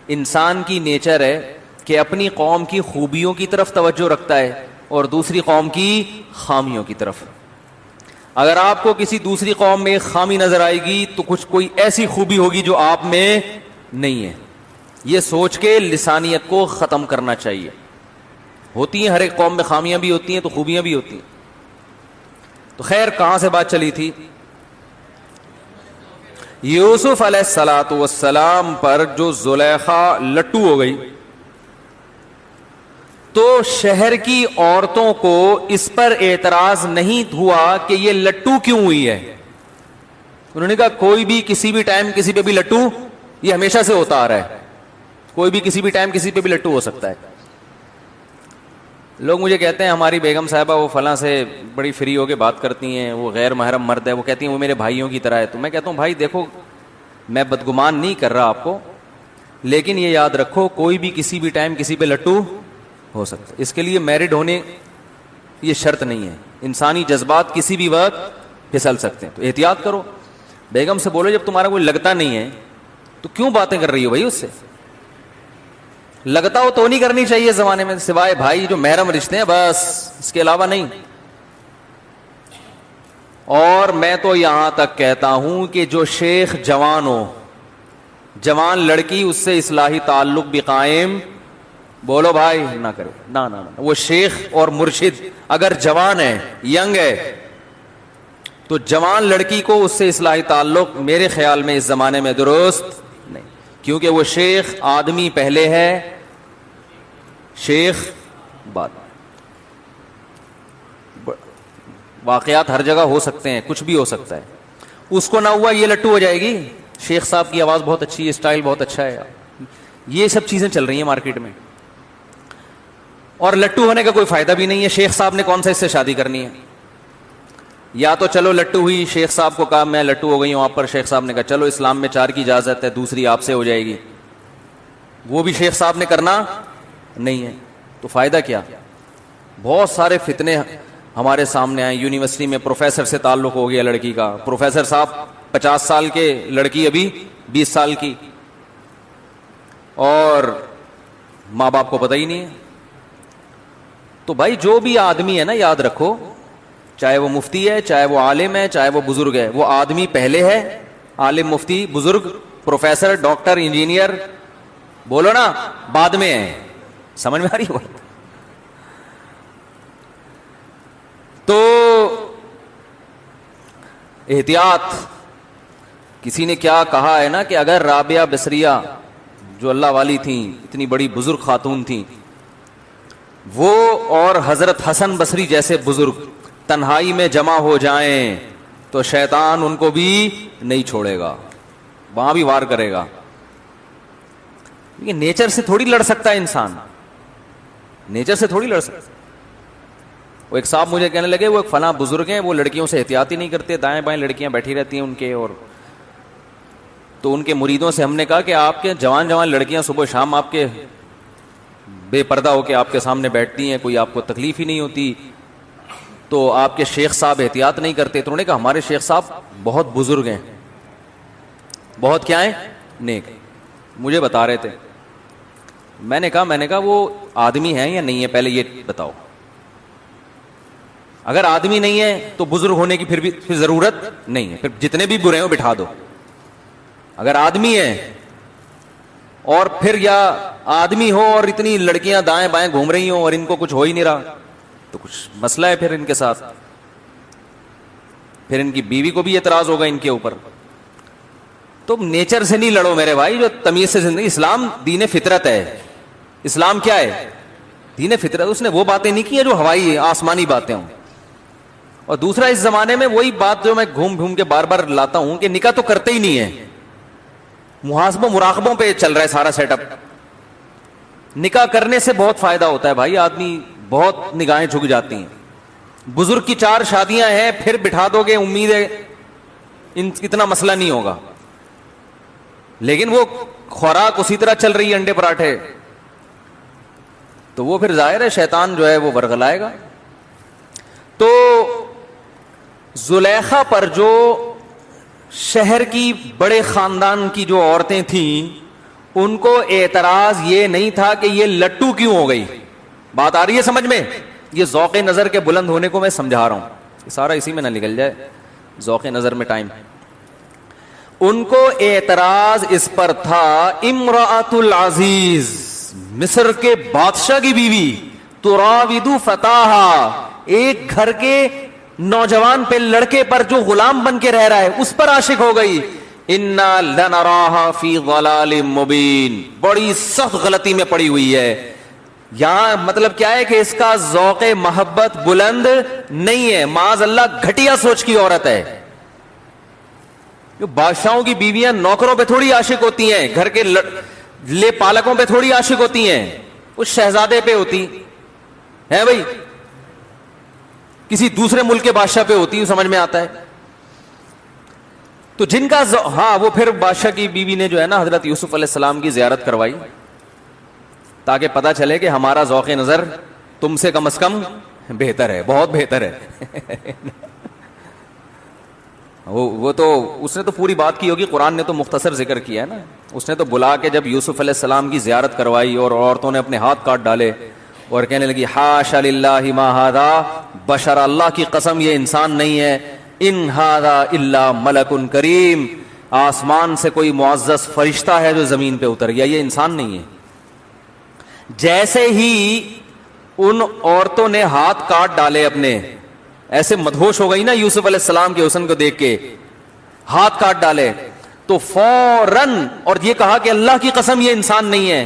انسان کی نیچر ہے کہ اپنی قوم کی خوبیوں کی طرف توجہ رکھتا ہے اور دوسری قوم کی خامیوں کی طرف. اگر آپ کو کسی دوسری قوم میں ایک خامی نظر آئے گی تو کچھ کوئی ایسی خوبی ہوگی جو آپ میں نہیں ہے. یہ سوچ کے لسانیت کو ختم کرنا چاہیے. ہوتی ہیں ہر ایک قوم میں خامیاں بھی ہوتی ہیں تو خوبیاں بھی ہوتی ہیں. تو خیر کہاں سے بات چلی تھی؟ یوسف علیہ الصلوۃ والسلام پر جو زلیخا لٹو ہو گئی تو شہر کی عورتوں کو اس پر اعتراض نہیں ہوا کہ یہ لٹو کیوں ہوئی ہے. انہوں نے کہا کوئی بھی کسی بھی ٹائم کسی پہ بھی لٹو، یہ ہمیشہ سے ہوتا آ رہا ہے، کوئی بھی کسی بھی ٹائم کسی پہ بھی لٹو ہو سکتا ہے. لوگ مجھے کہتے ہیں ہماری بیگم صاحبہ وہ فلاں سے بڑی فری ہو کے بات کرتی ہیں، وہ غیر محرم مرد ہے، وہ کہتی ہیں وہ میرے بھائیوں کی طرح ہے. تو میں کہتا ہوں بھائی دیکھو میں بدگمان نہیں کر رہا آپ کو، لیکن یہ یاد رکھو کوئی بھی کسی بھی ٹائم کسی پہ لٹو ہو سکتا ہے. اس کے لیے میرڈ ہونے یہ شرط نہیں ہے. انسانی جذبات کسی بھی وقت پھسل سکتے ہیں، تو احتیاط کرو. بیگم سے بولو جب تمہارا کوئی لگتا نہیں ہے تو کیوں باتیں کر رہی ہو بھائی؟ اس سے لگتا ہو تو نہیں کرنی چاہیے زمانے میں، سوائے بھائی جو محرم رشتے ہیں بس، اس کے علاوہ نہیں. اور میں تو یہاں تک کہتا ہوں کہ جو شیخ جوان ہو، جوان لڑکی اس سے اصلاحی تعلق بھی قائم بولو بھائی نہ کرے. نہ وہ شیخ اور مرشد اگر جوان ہے، ینگ ہے، تو جوان لڑکی کو اس سے اصلاحی تعلق میرے خیال میں اس زمانے میں درست نہیں، کیونکہ وہ شیخ آدمی پہلے ہے، شیخ بعد. واقعات ہر جگہ ہو سکتے ہیں، کچھ بھی ہو سکتا ہے. اس کو نہ ہوا یہ لٹو ہو جائے گی، شیخ صاحب کی آواز بہت اچھی ہے، اسٹائل بہت اچھا ہے. یہ سب چیزیں چل رہی ہیں مارکیٹ میں، اور لٹو ہونے کا کوئی فائدہ بھی نہیں ہے. شیخ صاحب نے کون سا اس سے شادی کرنی ہے؟ یا تو چلو لٹو ہوئی، شیخ صاحب کو کہا میں لٹو ہو گئی ہوں آپ پر، شیخ صاحب نے کہا چلو اسلام میں 4 کی اجازت ہے، دوسری آپ سے ہو جائے گی. وہ بھی شیخ صاحب نے کرنا نہیں ہے، تو فائدہ کیا؟ بہت سارے فتنے ہمارے سامنے آئے. یونیورسٹی میں پروفیسر سے تعلق ہو گیا لڑکی کا، پروفیسر صاحب 50 سال کے، لڑکی ابھی 20 سال کی، اور ماں باپ کو پتہ ہی نہیں ہے. تو بھائی جو بھی آدمی ہے نا، یاد رکھو چاہے وہ مفتی ہے، چاہے وہ عالم ہے، چاہے وہ بزرگ ہے، وہ آدمی پہلے ہے. عالم، مفتی، بزرگ، پروفیسر، ڈاکٹر، انجینئر بولو نا بعد میں ہے. سمجھ میں آ رہی ہو؟ تو احتیاط. کسی نے کیا کہا ہے نا کہ اگر رابعہ بصریہ جو اللہ والی تھیں، اتنی بڑی بزرگ خاتون تھیں، وہ اور حضرت حسن بصری جیسے بزرگ تنہائی میں جمع ہو جائیں تو شیطان ان کو بھی نہیں چھوڑے گا، وہاں بھی وار کرے گا. یہ نیچر سے تھوڑی لڑ سکتا ہے انسان، نیچر سے تھوڑی لڑ سکتا. وہ ایک صاحب مجھے کہنے لگے وہ ایک فلاں بزرگ ہیں، وہ لڑکیوں سے احتیاط ہی نہیں کرتے، دائیں بائیں لڑکیاں بیٹھی رہتی ہیں ان کے. اور تو ان کے مریدوں سے ہم نے کہا کہ آپ کے جوان لڑکیاں صبح شام آپ کے بے پردہ ہو کے آپ کے سامنے بیٹھتی ہیں، کوئی آپ کو تکلیف ہی نہیں ہوتی، تو آپ کے شیخ صاحب احتیاط نہیں کرتے. تو انہوں نے کہا ہمارے شیخ صاحب بہت بزرگ ہیں، بہت کیا ہیں، نیک. مجھے بتا رہے تھے. میں نے کہا وہ آدمی ہیں یا نہیں ہے پہلے یہ بتاؤ. اگر آدمی نہیں ہے تو بزرگ ہونے کی پھر ضرورت نہیں ہے، پھر جتنے بھی برے ہو بٹھا دو. اگر آدمی ہے اور پھر یا آدمی ہو اور اتنی لڑکیاں دائیں بائیں گھوم رہی ہوں اور ان کو کچھ ہو ہی نہیں رہا تو کچھ مسئلہ ہے پھر ان کے ساتھ. پھر ان کی بیوی کو بھی اعتراض ہوگا ان کے اوپر. تو نیچر سے نہیں لڑو میرے بھائی، جو تمیز سے زندگی. اسلام دین فطرت ہے. اسلام کیا ہے؟ دین فطرت. اس نے وہ باتیں نہیں کی ہیں جو ہوائی آسمانی باتیں ہوں. اور دوسرا اس زمانے میں وہی بات جو میں گھوم کے بار بار لاتا ہوں کہ نکاح تو کرتے ہی نہیں ہے، محاسبوں مراقبوں پہ چل رہا ہے سارا سیٹ اپ. نکاح کرنے سے بہت فائدہ ہوتا ہے بھائی، آدمی بہت نگاہیں جھک جاتی ہیں. بزرگ کی 4 شادیاں ہیں، پھر بٹھا دو گے، امید ہے اتنا مسئلہ نہیں ہوگا. لیکن وہ خوراک اسی طرح چل رہی ہے، انڈے پراٹھے، تو وہ پھر ظاہر ہے شیطان جو ہے وہ ورغلائے گا. تو زلیخا پر جو شہر کی بڑے خاندان کی جو عورتیں تھیں ان کو اعتراض یہ نہیں تھا کہ یہ لٹو کیوں ہو گئی. بات آ رہی ہے سمجھ میں؟ یہ ذوق نظر کے بلند ہونے کو میں سمجھا رہا ہوں, یہ سارا اسی میں نہ نکل جائے, ذوق نظر میں ٹائم. ان کو اعتراض اس پر تھا امرأۃ العزیز, مصر کے بادشاہ کی بیوی, تراود فتاہا, ایک گھر کے نوجوان پہ, لڑکے پر جو غلام بن کے رہ رہا ہے اس پر عاشق ہو گئی. انا لنراہا فی ضلال مبین, بڑی سخت غلطی میں پڑی ہوئی ہے. یہاں مطلب کیا ہے کہ اس کا ذوق محبت بلند نہیں ہے, معاذ اللہ گھٹیا سوچ کی عورت ہے. جو بادشاہوں کی بیویاں نوکروں پہ تھوڑی عاشق ہوتی ہیں, گھر کے لے پالکوں پہ تھوڑی عاشق ہوتی ہیں, اس شہزادے پہ ہوتی ہے بھائی, کسی دوسرے ملک کے بادشاہ پہ ہوتی ہے, سمجھ میں آتا ہے. تو جن کا ہاں, وہ پھر بادشاہ کی بیوی نے جو ہے نا حضرت یوسف علیہ السلام کی زیارت کروائی تاکہ پتہ چلے کہ ہمارا ذوق نظر تم سے کم از کم بہتر ہے, بہت بہتر ہے. وہ تو اس نے تو پوری بات کی ہوگی, قرآن نے تو مختصر ذکر کیا ہے نا. اس نے تو بلا کے جب یوسف علیہ السلام کی زیارت کروائی اور عورتوں نے اپنے ہاتھ کاٹ ڈالے اور کہنے لگی حاشا للہ ما ھذا بشر, اللہ کی قسم یہ انسان نہیں ہے, ان ھذا الا ملک کریم, آسمان سے کوئی معزز فرشتہ ہے جو زمین پہ اتر گیا, یہ انسان نہیں ہے. جیسے ہی ان عورتوں نے ہاتھ کاٹ ڈالے اپنے, ایسے مدہوش ہو گئی نا یوسف علیہ السلام کے حسن کو دیکھ کے, ہاتھ کاٹ ڈالے تو فوراً, اور یہ کہا کہ اللہ کی قسم یہ انسان نہیں ہے.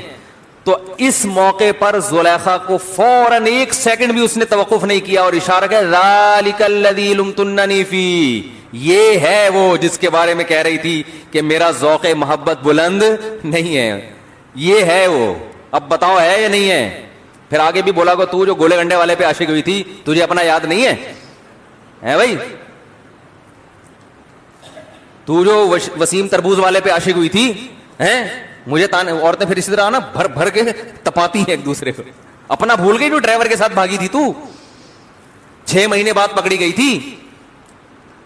تو اس موقع پر زلیخا کو فوراً ایک سیکنڈ بھی اس نے توقف نہیں کیا اور اشارہ کیا ذالک الذی لمتننی فی, یہ ہے وہ جس کے بارے میں کہہ رہی تھی کہ میرا ذوق محبت بلند نہیں ہے, یہ ہے وہ, اب بتاؤ ہے یا نہیں ہے. پھر آگے بھی بولا کہ تو جو گولے گنڈے والے پہ عاشق ہوئی تھی تجھے اپنا یاد نہیں ہے بھائی, تو جو وسیم تربوز والے پہ عاشق ہوئی تھی مجھے عورتیں پھر اسی طرح نا بھر بھر کے تپاتی ہیں ایک دوسرے کو. اپنا بھول گئی جو ڈرائیور کے ساتھ بھاگی تھی تو 6 مہینے بعد پکڑی گئی تھی.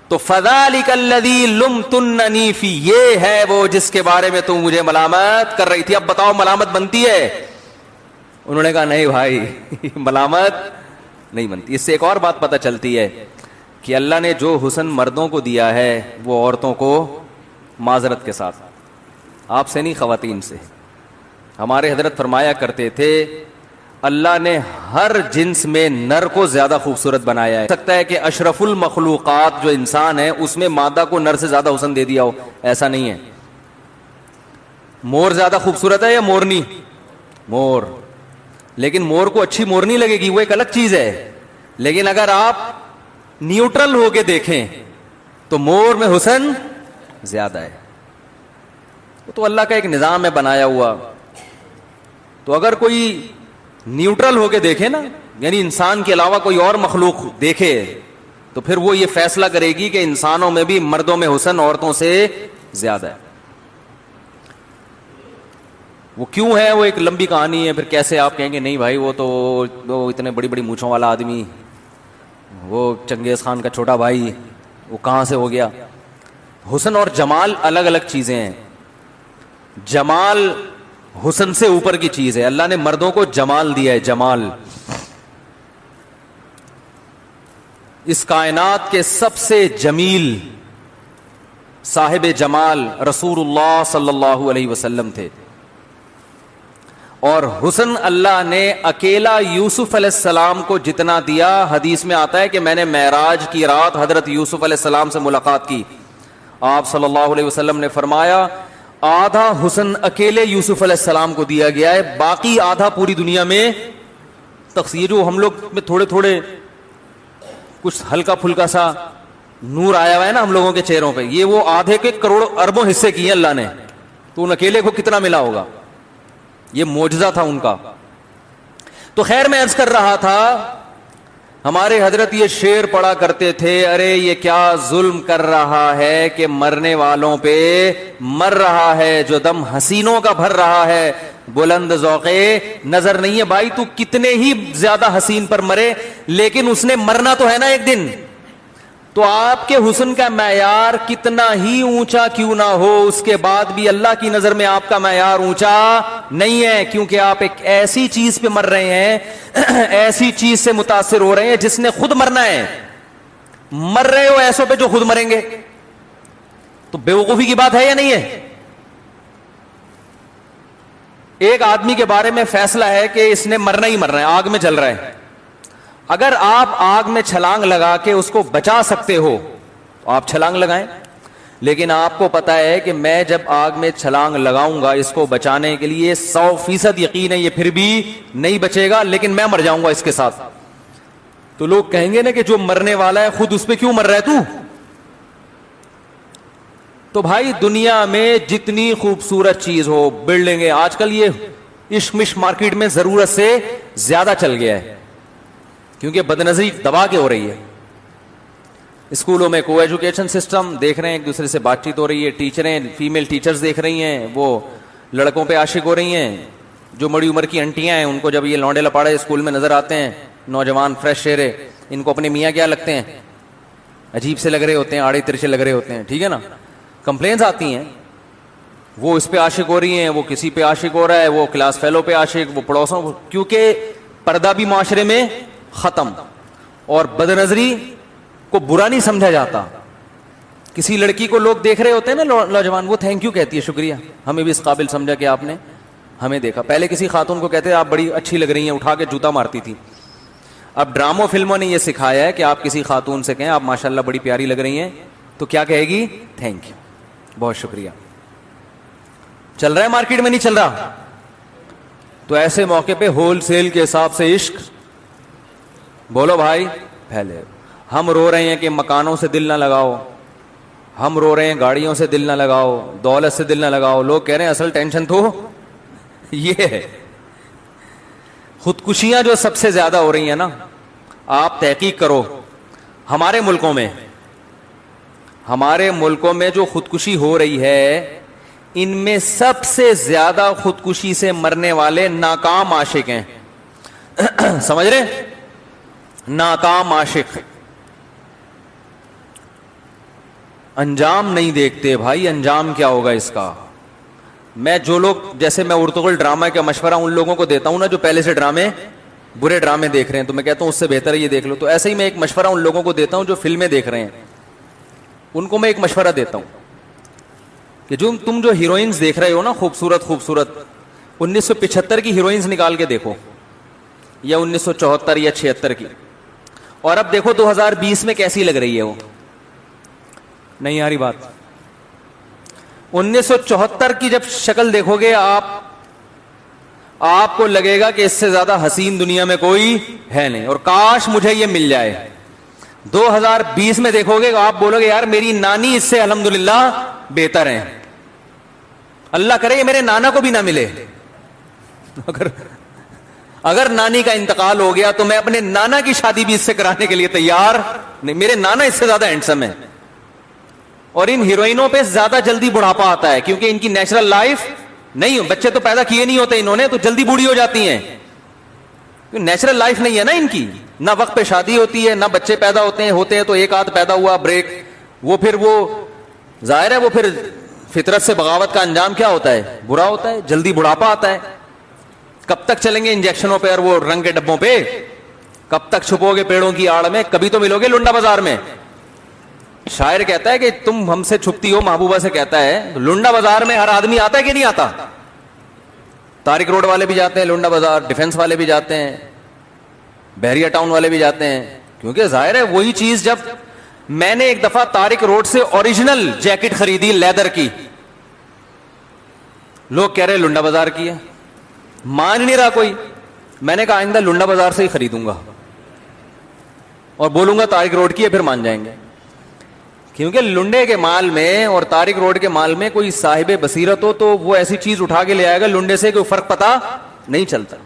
تو فذالک الذی لمتننی فی, یہ ہے وہ جس کے بارے میں تم مجھے ملامت کر رہی تھی, اب بتاؤ ملامت بنتی ہے؟ انہوں نے کہا نہیں بھائی ملامت نہیں بنتی. اس سے ایک اور بات پتہ چلتی ہے کہ اللہ نے جو حسن مردوں کو دیا ہے وہ عورتوں کو معذرت کے ساتھ, آپ سے نہیں خواتین سے. ہمارے حضرت فرمایا کرتے تھے اللہ نے ہر جنس میں نر کو زیادہ خوبصورت بنایا ہے. سکتا ہے کہ اشرف المخلوقات جو انسان ہے اس میں مادہ کو نر سے زیادہ حسن دے دیا ہو, ایسا نہیں ہے. مور زیادہ خوبصورت ہے یا مورنی؟ مور. لیکن مور کو اچھی مورنی لگے گی, وہ ایک الگ چیز ہے. لیکن اگر آپ نیوٹرل ہو کے دیکھیں تو مور میں حسن زیادہ ہے. تو اللہ کا ایک نظام ہے بنایا ہوا. تو اگر کوئی نیوٹرل ہو کے دیکھے نا, یعنی انسان کے علاوہ کوئی اور مخلوق دیکھے, تو پھر وہ یہ فیصلہ کرے گی کہ انسانوں میں بھی مردوں میں حسن عورتوں سے زیادہ ہے. وہ کیوں ہے, وہ ایک لمبی کہانی ہے. پھر کیسے آپ کہیں گے نہیں بھائی وہ تو اتنے بڑی بڑی مونچھوں والا آدمی, وہ چنگیز خان کا چھوٹا بھائی, وہ کہاں سے ہو گیا؟ حسن اور جمال الگ الگ چیزیں ہیں. جمال حسن سے اوپر کی چیز ہے. اللہ نے مردوں کو جمال دیا ہے, جمال. اس کائنات کے سب سے جمیل صاحب جمال رسول اللہ صلی اللہ علیہ وسلم تھے. اور حسن اللہ نے اکیلا یوسف علیہ السلام کو جتنا دیا, حدیث میں آتا ہے کہ میں نے معراج کی رات حضرت یوسف علیہ السلام سے ملاقات کی. آپ صلی اللہ علیہ وسلم نے فرمایا آدھا حسن اکیلے یوسف علیہ السلام کو دیا گیا ہے, باقی آدھا پوری دنیا میں تقسیم. جو ہم لوگ میں تھوڑے تھوڑے کچھ ہلکا پھلکا سا نور آیا ہوا ہے نا ہم لوگوں کے چہروں پہ, یہ وہ آدھے کے کروڑوں اربوں حصے کیے اللہ نے. تو ان اکیلے کو کتنا ملا ہوگا؟ یہ معجزہ تھا ان کا. تو خیر میں عرض کر رہا تھا, ہمارے حضرت یہ شعر پڑھا کرتے تھے, ارے یہ کیا ظلم کر رہا ہے کہ مرنے والوں پہ مر رہا ہے, جو دم حسینوں کا بھر رہا ہے بلند ذوق نظر نہیں ہے. بھائی تو کتنے ہی زیادہ حسین پر مرے, لیکن اس نے مرنا تو ہے نا ایک دن. تو آپ کے حسن کا معیار کتنا ہی اونچا کیوں نہ ہو، اس کے بعد بھی اللہ کی نظر میں آپ کا معیار اونچا نہیں ہے، کیونکہ آپ ایک ایسی چیز پہ مر رہے ہیں، ایسی چیز سے متاثر ہو رہے ہیں جس نے خود مرنا ہے. مر رہے ہو ایسوں پہ جو خود مریں گے، تو بیوقوفی کی بات ہے یا نہیں ہے؟ ایک آدمی کے بارے میں فیصلہ ہے کہ اس نے مرنا ہی مرنا ہے، آگ میں جل رہا ہے. اگر آپ آگ میں چھلانگ لگا کے اس کو بچا سکتے ہو تو آپ چھلانگ لگائیں، لیکن آپ کو پتا ہے کہ میں جب آگ میں چھلانگ لگاؤں گا اس کو بچانے کے لیے 100% یقین ہے یہ پھر بھی نہیں بچے گا، لیکن میں مر جاؤں گا اس کے ساتھ. تو لوگ کہیں گے نا کہ جو مرنے والا ہے خود اس پہ کیوں مر رہا ہے تو؟ تو بھائی دنیا میں جتنی خوبصورت چیز ہو، بلڈنگیں، آج کل یہ عشمش مارکیٹ میں ضرورت سے زیادہ چل گیا ہے کیونکہ بدنظری دبا کے ہو رہی ہے. اسکولوں میں کو ایجوکیشن سسٹم دیکھ رہے ہیں، ایک دوسرے سے بات چیت ہو رہی ہے، ٹیچریں فیمیل ٹیچرز دیکھ رہی ہیں وہ لڑکوں پہ عاشق ہو رہی ہیں. جو بڑی عمر کی انٹیاں ہیں ان کو جب یہ لونڈے لپاڑے اسکول میں نظر آتے ہیں، نوجوان فریش چہرے، ان کو اپنے میاں کیا لگتے ہیں، عجیب سے لگ رہے ہوتے ہیں، آڑے ترچے لگ رہے ہوتے ہیں، ٹھیک ہے نا. کمپلینز آتی ہیں، وہ اس پہ عاشق ہو رہی ہیں، وہ کسی پہ عاشق ہو رہا ہے، وہ کلاس فیلو پہ عاشق، وہ پڑوسوں، کیونکہ پردہ بھی معاشرے میں ختم اور بدنظری کو برا نہیں سمجھا جاتا. کسی لڑکی کو لوگ دیکھ رہے ہوتے ہیں نا نوجوان، وہ تھینک یو کہتی ہے، شکریہ، ہمیں بھی اس قابل سمجھا کہ آپ نے ہمیں دیکھا. پہلے کسی خاتون کو کہتے ہیں آپ بڑی اچھی لگ رہی ہیں، اٹھا کے جوتا مارتی تھی. اب ڈراموں فلموں نے یہ سکھایا ہے کہ آپ کسی خاتون سے کہیں آپ ماشاءاللہ بڑی پیاری لگ رہی ہیں تو کیا کہے گی؟ تھینک یو، بہت شکریہ. چل رہا ہے مارکیٹ میں؟ نہیں چل رہا. تو ایسے موقع پہ ہول سیل کے حساب سے عشق بولو بھائی پھیلے. ہم رو رہے ہیں کہ مکانوں سے دل نہ لگاؤ، ہم رو رہے ہیں گاڑیوں سے دل نہ لگاؤ، دولت سے دل نہ لگاؤ. لوگ کہہ رہے ہیں اصل ٹینشن تو یہ ہے. خودکشیاں جو سب سے زیادہ ہو رہی ہیں نا، آپ تحقیق کرو ہمارے ملکوں میں جو خودکشی ہو رہی ہے، ان میں سب سے زیادہ خودکشی سے مرنے والے ناکام عاشق ہیں. سمجھ رہے؟ ناکام عاشق انجام نہیں دیکھتے. بھائی انجام کیا ہوگا اس کا؟ میں جو لوگ، جیسے میں ارطغرل ڈرامہ کا مشورہ ان لوگوں کو دیتا ہوں نا جو پہلے سے برے ڈرامے دیکھ رہے ہیں، تو میں کہتا ہوں اس سے بہتر ہے یہ دیکھ لو. تو ایسے ہی میں ایک مشورہ ان لوگوں کو دیتا ہوں جو فلمیں دیکھ رہے ہیں، ان کو میں ایک مشورہ دیتا ہوں کہ تم جو ہیروئنز دیکھ رہے ہو نا خوبصورت 1975 کی ہیروئنز نکال کے دیکھو، یا 1974 یا 76 کی، اور اب دیکھو 2020 میں کیسی لگ رہی ہے وہ. نہیں آ رہی بات؟ 1974 کی جب شکل دیکھو گے آپ کو لگے گا کہ اس سے زیادہ حسین دنیا میں کوئی ہے نہیں، اور کاش مجھے یہ مل جائے. 2020 میں دیکھو گے آپ بولو گے یار میری نانی اس سے الحمدللہ بہتر ہیں، اللہ کرے یہ میرے نانا کو بھی نہ ملے. اگر نانی کا انتقال ہو گیا تو میں اپنے نانا کی شادی بھی اس سے کرانے کے لیے تیار نہیں. میرے نانا اس سے زیادہ ہینڈسم ہے. اور ان ہیروئنوں پہ زیادہ جلدی بڑھاپا آتا ہے کیونکہ ان کی نیچرل لائف نہیں، بچے تو پیدا کیے نہیں ہوتے انہوں نے، تو جلدی بوڑھی ہو جاتی ہیں. نیچرل لائف نہیں ہے نا ان کی، نہ وقت پہ شادی ہوتی ہے، نہ بچے پیدا ہوتے ہیں تو ایک آدھ پیدا ہوا بریک، وہ پھر وہ ظاہر ہے وہ پھر فطرت سے بغاوت کا انجام کیا ہوتا ہے؟ برا ہوتا ہے، جلدی بڑھاپا آتا ہے. کب تک چلیں گے انجیکشنوں پہ اور وہ رنگ کے ڈبوں پہ؟ کب تک چھپو گے پیڑوں کی آڑ میں؟ کبھی تو ملو گے لنڈا بازار میں. شاعر کہتا ہے کہ تم ہم سے چھپتی ہو، محبوبہ سے کہتا ہے لنڈا بازار میں ہر آدمی آتا ہے کہ نہیں آتا؟ طارق روڈ والے بھی جاتے ہیں لنڈا بازار، ڈیفنس والے بھی جاتے ہیں، بحریہ ٹاؤن والے بھی جاتے ہیں، کیونکہ ظاہر ہے وہی چیز. جب میں نے ایک دفعہ طارق روڈ سے اوریجنل جیکٹ خریدی لیدر کی، لوگ کہہ رہے لنڈا بازار کی ہے، مان نہیں رہا کوئی. میں نے کہا آئندہ لنڈا بازار سے ہی خریدوں گا اور بولوں گا طارق روڈ کی ہے، پھر مان جائیں گے. کیونکہ لنڈے کے مال میں اور طارق روڈ کے مال میں کوئی صاحب بصیرت ہو تو وہ ایسی چیز اٹھا کے لے آئے گا، لنڈے سے کوئی فرق پتا نہیں چلتا.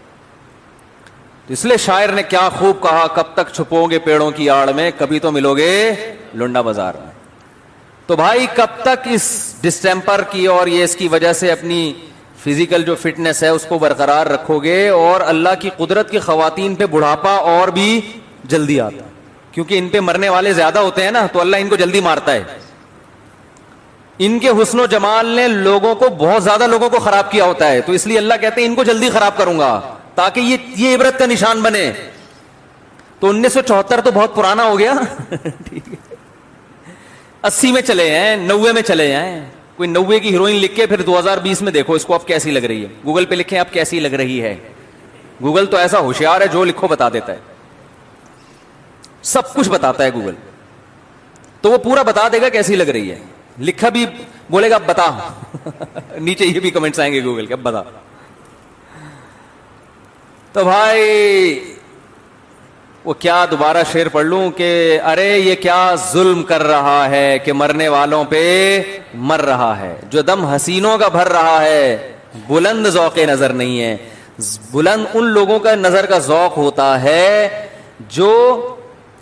تو اس لیے شاعر نے کیا خوب کہا، کب تک چھپو گے پیڑوں کی آڑ میں، کبھی تو ملو گے لنڈا بازار میں. تو بھائی کب تک اس ڈسٹیمپر کی اور یہ اس کی وجہ سے اپنی فزیکل جو فٹنس ہے اس کو برقرار رکھو گے؟ اور اللہ کی قدرت کی خواتین پہ بڑھاپا اور بھی جلدی آتا کیونکہ ان پہ مرنے والے زیادہ ہوتے ہیں نا تو اللہ ان کو جلدی مارتا ہے. ان کے حسن و جمال نے لوگوں کو بہت زیادہ لوگوں کو خراب کیا ہوتا ہے, تو اس لیے اللہ کہتے ہیں ان کو جلدی خراب کروں گا تاکہ یہ عبرت کا نشان بنے. تو 1974 تو بہت پرانا ہو گیا. ٹھیک ہے, 80 میں چلے ہیں, 90 میں چلے ہیں. کوئی 90 کی ہیروئن لکھ کے پھر 2020 میں دیکھو اس کو اب کیسی لگ رہی ہے. گوگل پہ لکھیں اب کیسی لگ رہی ہے. گوگل تو ایسا ہوشیار ہے, جو لکھو بتا دیتا ہے, سب کچھ بتاتا ہے گوگل. تو وہ پورا بتا دے گا کیسی لگ رہی ہے. لکھا بھی بولے گا اب بتا. نیچے یہ بھی کمنٹس آئیں گے گوگل کے, اب بتا. تو بھائی وہ کیا دوبارہ شعر پڑھ لوں کہ ارے یہ کیا ظلم کر رہا ہے کہ مرنے والوں پہ مر رہا ہے, جو دم حسینوں کا بھر رہا ہے بلند ذوق نظر نہیں ہے. بلند ان لوگوں کا نظر کا ذوق ہوتا ہے جو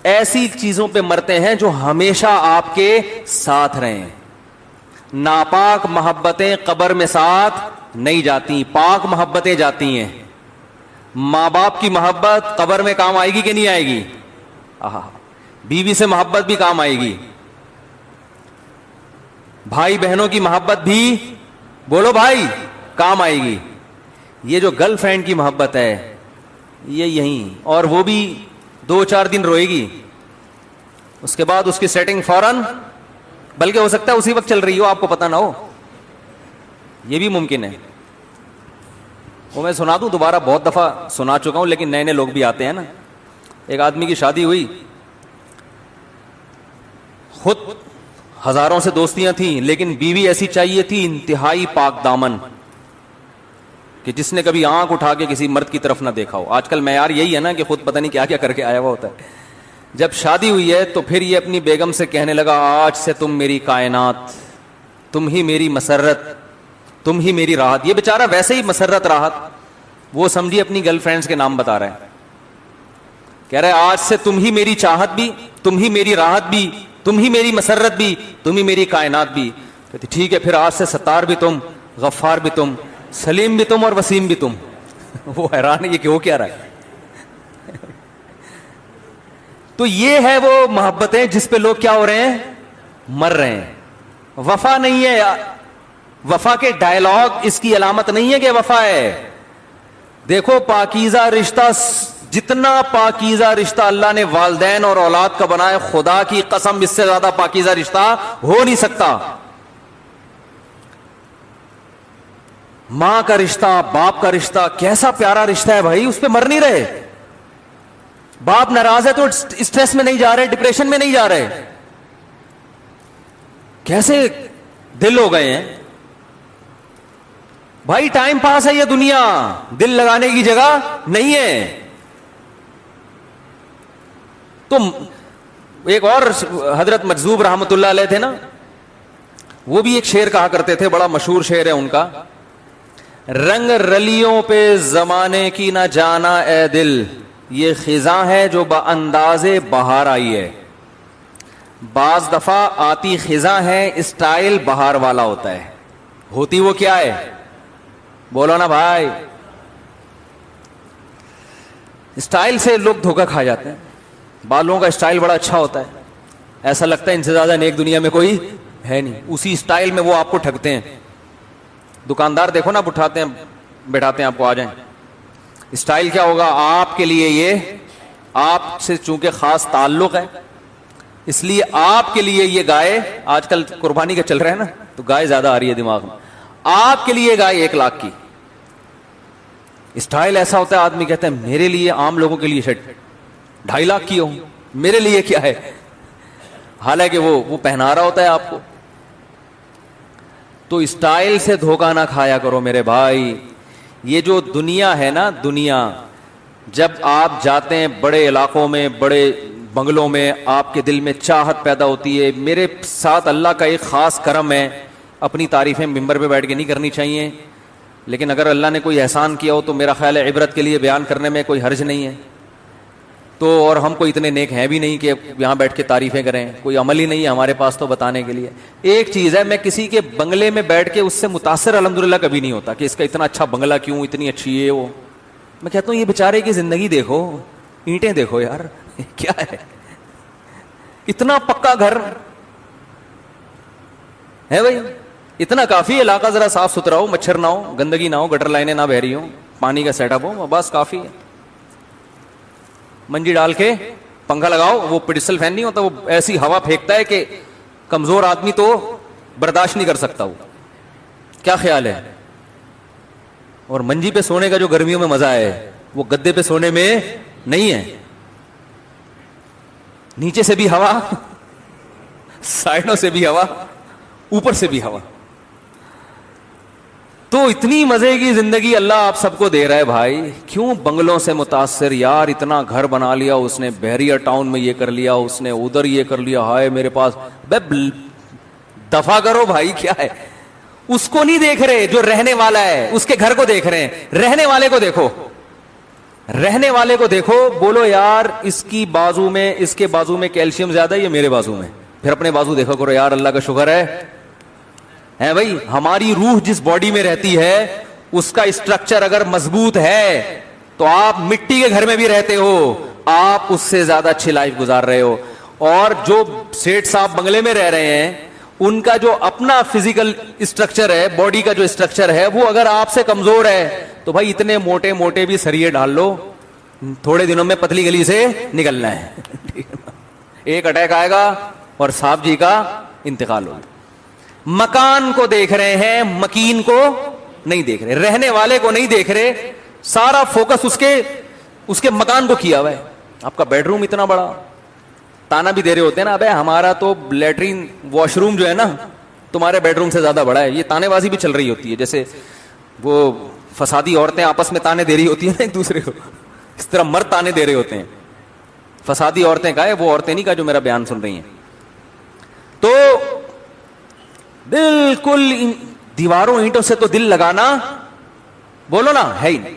ایسی چیزوں پہ مرتے ہیں جو ہمیشہ آپ کے ساتھ رہیں. ناپاک محبتیں قبر میں ساتھ نہیں جاتی, پاک محبتیں جاتی ہیں. ماں باپ کی محبت قبر میں کام آئے گی کہ نہیں آئے گی؟ بیوی سے محبت بھی کام آئے گی. بھائی بہنوں کی محبت بھی, بولو بھائی, کام آئے گی. یہ جو گرل فرینڈ کی محبت ہے یہ یہیں, اور وہ بھی 2-4 دن روئے گی, اس کے بعد اس کی سیٹنگ فوراً, بلکہ ہو سکتا ہے اسی وقت چل رہی ہو, آپ کو پتہ نہ ہو, یہ بھی ممکن ہے. وہ میں سنا دوں, دوبارہ بہت دفعہ سنا چکا ہوں لیکن نئے نئے لوگ بھی آتے ہیں نا. ایک آدمی کی شادی ہوئی, خود ہزاروں سے دوستیاں تھیں لیکن بیوی ایسی چاہیے تھی انتہائی پاک دامن کہ جس نے کبھی آنکھ اٹھا کے کسی مرد کی طرف نہ دیکھا ہو. آج کل معیار یہی ہے نا کہ خود پتہ نہیں کیا کیا کر کے آیا ہوا ہوتا ہے. جب شادی ہوئی ہے تو پھر یہ اپنی بیگم سے کہنے لگا آج سے تم میری کائنات, تم ہی میری مسرت, تم ہی میری راحت. یہ بیچارہ ویسے ہی مسرت راحت, وہ سمجھی اپنی گرل فرینڈز کے نام بتا رہے ہیں. کہہ رہے آج سے تم ہی میری چاہت بھی, تم ہی میری راحت بھی, تم ہی میری مسرت بھی, تم ہی میری کائنات بھی. کہتی ٹھیک ہے پھر آج سے ستار بھی تم, غفار بھی تم, سلیم بھی تم اور وسیم بھی تم. وہ حیران ہے یہ کہ وہ کیا رہا ہے. تو یہ ہے وہ محبتیں جس پہ لوگ کیا ہو رہے ہیں, مر رہے ہیں. وفا نہیں ہے, وفا کے ڈائلاگ اس کی علامت نہیں ہے کہ وفا ہے. دیکھو پاکیزہ رشتہ, جتنا پاکیزہ رشتہ اللہ نے والدین اور اولاد کا بنایا, خدا کی قسم اس سے زیادہ پاکیزہ رشتہ ہو نہیں سکتا. ماں کا رشتہ, باپ کا رشتہ, کیسا پیارا رشتہ ہے بھائی, اس پہ مر نہیں رہے. باپ ناراض ہے تو اسٹریس میں نہیں جا رہے, ڈپریشن میں نہیں جا رہے. کیسے دل ہو گئے ہیں بھائی. ٹائم پاس ہے یہ دنیا, دل لگانے کی جگہ نہیں ہے. تو ایک اور حضرت مجذوب رحمت اللہ علیہ تھے نا, وہ بھی ایک شعر کہا کرتے تھے, بڑا مشہور شعر ہے ان کا. رنگ رلیوں پہ زمانے کی نہ جانا اے دل, یہ خزاں ہے جو بانداز بہار آئی ہے. بعض دفعہ آتی خزاں ہے, اسٹائل بہار والا ہوتا ہے. ہوتی وہ کیا ہے, بولو نا بھائی. اسٹائل سے لوگ دھوکہ کھا جاتے ہیں. بالوں کا اسٹائل بڑا اچھا ہوتا ہے, ایسا لگتا ہے ان سے زیادہ نیک دنیا میں کوئی ہے نہیں. اسی اسٹائل میں وہ آپ کو ٹھگتے ہیں. دکاندار دیکھو نا, اٹھاتے ہیں بیٹھاتے ہیں آپ کو, آ جائیں. اسٹائل کیا ہوگا آپ کے لیے, یہ آپ سے چونکہ خاص تعلق ہے اس لیے آپ کے لیے یہ گائے, آج کل قربانی کا چل رہا ہے نا تو گائے زیادہ آ رہی ہے دماغ میں, آپ کے لیے گائے 1 لاکھ کی. اسٹائل ایسا ہوتا ہے آدمی کہتا ہے میرے لیے, عام لوگوں کے لیے شرٹ 2.5 لاکھ کی ہو, میرے لیے کیا ہے, حالانکہ وہ پہنا رہا ہوتا ہے آپ کو. تو اسٹائل سے دھوکہ نہ کھایا کرو میرے بھائی. یہ جو دنیا ہے نا, دنیا جب آپ جاتے ہیں بڑے علاقوں میں, بڑے بنگلوں میں, آپ کے دل میں چاہت پیدا ہوتی ہے. میرے ساتھ اللہ کا ایک خاص کرم ہے, اپنی تعریفیں ممبر پہ بیٹھ کے نہیں کرنی چاہیے, لیکن اگر اللہ نے کوئی احسان کیا ہو تو میرا خیال ہے عبرت کے لیے بیان کرنے میں کوئی حرج نہیں ہے. تو اور ہم کو اتنے نیک ہیں بھی نہیں کہ یہاں بیٹھ کے تعریفیں کریں, کوئی عمل ہی نہیں ہے ہمارے پاس تو بتانے کے لیے. ایک چیز ہے, میں کسی کے بنگلے میں بیٹھ کے اس سے متاثر الحمدللہ کبھی نہیں ہوتا کہ اس کا اتنا اچھا بنگلہ کیوں, اتنی اچھی ہے وہ. میں کہتا ہوں یہ بیچارے کی زندگی دیکھو, اینٹیں دیکھو یار, کیا ہے. اتنا پکا گھر ہے بھائی, اتنا کافی, علاقہ ذرا صاف ستھرا ہو, مچھر نہ ہو, گندگی نہ ہو, گٹر لائنیں نہ بہ رہی ہوں, پانی کا سیٹ اپ ہو, بس کافی ہے. منجی ڈال کے پنکھا لگاؤ, وہ پیڈسٹل فین نہیں ہوتا, وہ ایسی ہوا پھینکتا ہے کہ کمزور آدمی تو برداشت نہیں کر سکتا. وہ کیا خیال ہے؟ اور منجی پہ سونے کا جو گرمیوں میں مزہ ہے وہ گدے پہ سونے میں نہیں ہے. نیچے سے بھی ہوا, سائڈوں سے بھی ہوا, اوپر سے بھی ہوا. تو اتنی مزے کی زندگی اللہ آپ سب کو دے رہا ہے بھائی. کیوں بنگلوں سے متاثر یار؟ اتنا گھر بنا لیا اس نے, بحریہ ٹاؤن میں یہ کر لیا اس نے, ادھر یہ کر لیا, ہائے میرے پاس. دفع کرو بھائی, کیا ہے؟ اس کو نہیں دیکھ رہے جو رہنے والا ہے, اس کے گھر کو دیکھ رہے ہیں. رہنے والے کو دیکھو, رہنے والے کو دیکھو, بولو یار اس کی بازو میں, اس کے بازو میں کیلشیم زیادہ ہے یا میرے بازو میں؟ پھر اپنے بازو دیکھو کرو, یار اللہ کا شکر ہے بھائی ہماری روح جس باڈی میں رہتی ہے اس کا اسٹرکچر اگر مضبوط ہے تو آپ مٹی کے گھر میں بھی رہتے ہو, آپ اس سے زیادہ اچھی لائف گزار رہے ہو. اور جو سیٹ صاحب بنگلے میں رہ رہے ہیں ان کا جو اپنا فزیکل اسٹرکچر ہے, باڈی کا جو اسٹرکچر ہے, وہ اگر آپ سے کمزور ہے تو بھائی اتنے موٹے موٹے بھی سریے ڈال لو, تھوڑے دنوں میں پتلی گلی سے نکلنا ہے. ایک اٹیک آئے گا اور صاحب جی کا انتقال ہوگا. مکان کو دیکھ رہے ہیں, مکین کو نہیں دیکھ رہے, رہنے والے کو نہیں دیکھ رہے. سارا فوکس اس کے مکان کو کیا ہوا ہے. آپ کا بیڈ روم اتنا بڑا, تانا بھی دے رہے ہوتے ہیں نا, ابے ہمارا تو لیٹرین واش روم جو ہے نا تمہارے بیڈ روم سے زیادہ بڑا ہے. یہ تانے بازی بھی چل رہی ہوتی ہے, جیسے وہ فسادی عورتیں آپس میں تانے دے رہی ہوتی ہیں نا ایک دوسرے کو, اس طرح مرد تانے دے رہے ہوتے ہیں. فسادی عورتیں کا ہے, وہ عورتیں نہیں کا جو میرا بیان سن رہی ہیں. تو بالکل دیواروں اینٹوں سے تو دل لگانا بولو نا ہے ہی نہیں.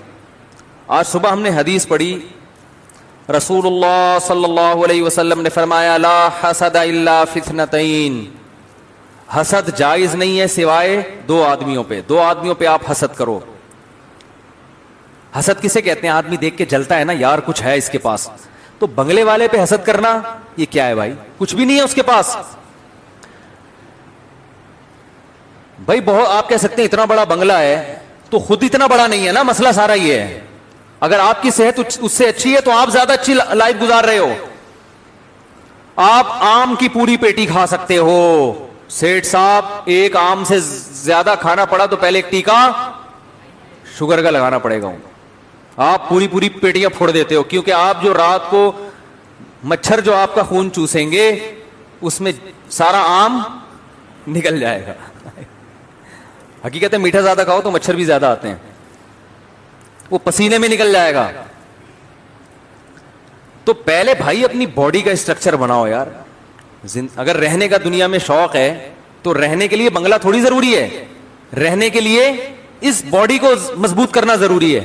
آج صبح ہم نے حدیث پڑھی, رسول اللہ صلی اللہ علیہ وسلم نے فرمایا لا حسد الا فی اثنتین, حسد جائز نہیں ہے سوائے دو آدمیوں پہ. دو آدمیوں پہ آپ حسد کرو. حسد کسے کہتے ہیں؟ آدمی دیکھ کے جلتا ہے نا, یار کچھ ہے اس کے پاس. تو بنگلے والے پہ حسد کرنا یہ کیا ہے بھائی؟ کچھ بھی نہیں ہے اس کے پاس بھائی. بہت آپ کہہ سکتے ہیں اتنا بڑا بنگلہ ہے تو خود اتنا بڑا نہیں ہے نا, مسئلہ سارا یہ ہے. اگر آپ کی صحت اس سے اچھی ہے تو آپ زیادہ اچھی لائف گزار رہے ہو. آپ آم کی پوری پیٹی کھا سکتے ہو. سیٹ صاحب ایک آم سے زیادہ کھانا پڑا تو پہلے ایک ٹیکا شوگر کا لگانا پڑے گا. آپ پوری پوری پیٹیاں پھوڑ دیتے ہو کیونکہ آپ جو رات کو مچھر جو آپ کا خون چوسیں گے اس میں سارا آم نکل جائے گا. حقیقت ہے میٹھا زیادہ کھاؤ تو مچھر بھی زیادہ آتے ہیں, وہ پسینے میں نکل جائے گا. تو پہلے بھائی اپنی باڈی کا اسٹرکچر بناؤ یار. اگر رہنے کا دنیا میں شوق ہے تو رہنے کے لیے بنگلہ تھوڑی ضروری ہے, رہنے کے لیے اس باڈی کو مضبوط کرنا ضروری ہے.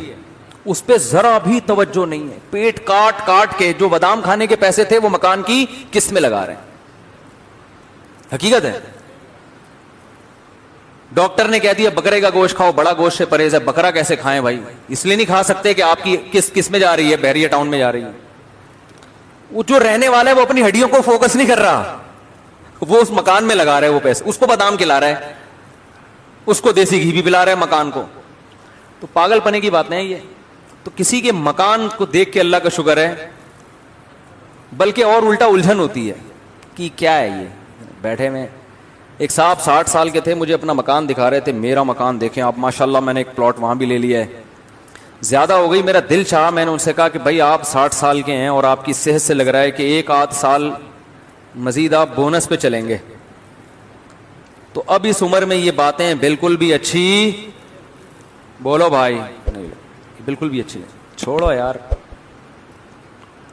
اس پہ ذرا بھی توجہ نہیں ہے. پیٹ کاٹ کاٹ کے جو بادام کھانے کے پیسے تھے وہ مکان کی قسط میں لگا رہے ہیں. حقیقت ہے. ڈاکٹر نے کہہ دیا بکرے کا گوشت کھاؤ, بڑا گوشت سے پرہیز ہے. بکرا کیسے کھائیں بھائی؟ اس لیے نہیں کھا سکتے کہ آپ کی کس میں جا رہی ہے, بحریہ ٹاؤن میں جا رہی ہے. وہ جو رہنے والا ہے وہ اپنی ہڈیوں کو فوکس نہیں کر رہا, وہ اس مکان میں لگا رہا ہے وہ پیسے. اس کو بادام کھلا رہا ہے, اس کو دیسی گھی بھی پلا رہا ہے مکان کو. تو پاگل پنے کی بات نہیں یہ. تو کسی کے مکان کو دیکھ کے اللہ کا شکر ہے, بلکہ اور الٹا الجھن ہوتی ہے کہ کیا ہے یہ بیٹھے میں. ایک صاحب 60 سال کے تھے, مجھے اپنا مکان دکھا رہے تھے. میرا مکان دیکھیں آپ ماشاءاللہ, میں نے ایک پلاٹ وہاں بھی لے لیا ہے. زیادہ ہو گئی, میرا دل چاہا, میں نے ان سے کہا کہ بھائی آپ 60 سال کے ہیں اور آپ کی صحت سے لگ رہا ہے کہ ایک آدھ سال مزید آپ بونس پہ چلیں گے. تو اب اس عمر میں یہ باتیں بالکل بھی اچھی بولو بھائی نہیں, بالکل بھی اچھی نہیں. چھوڑو یار,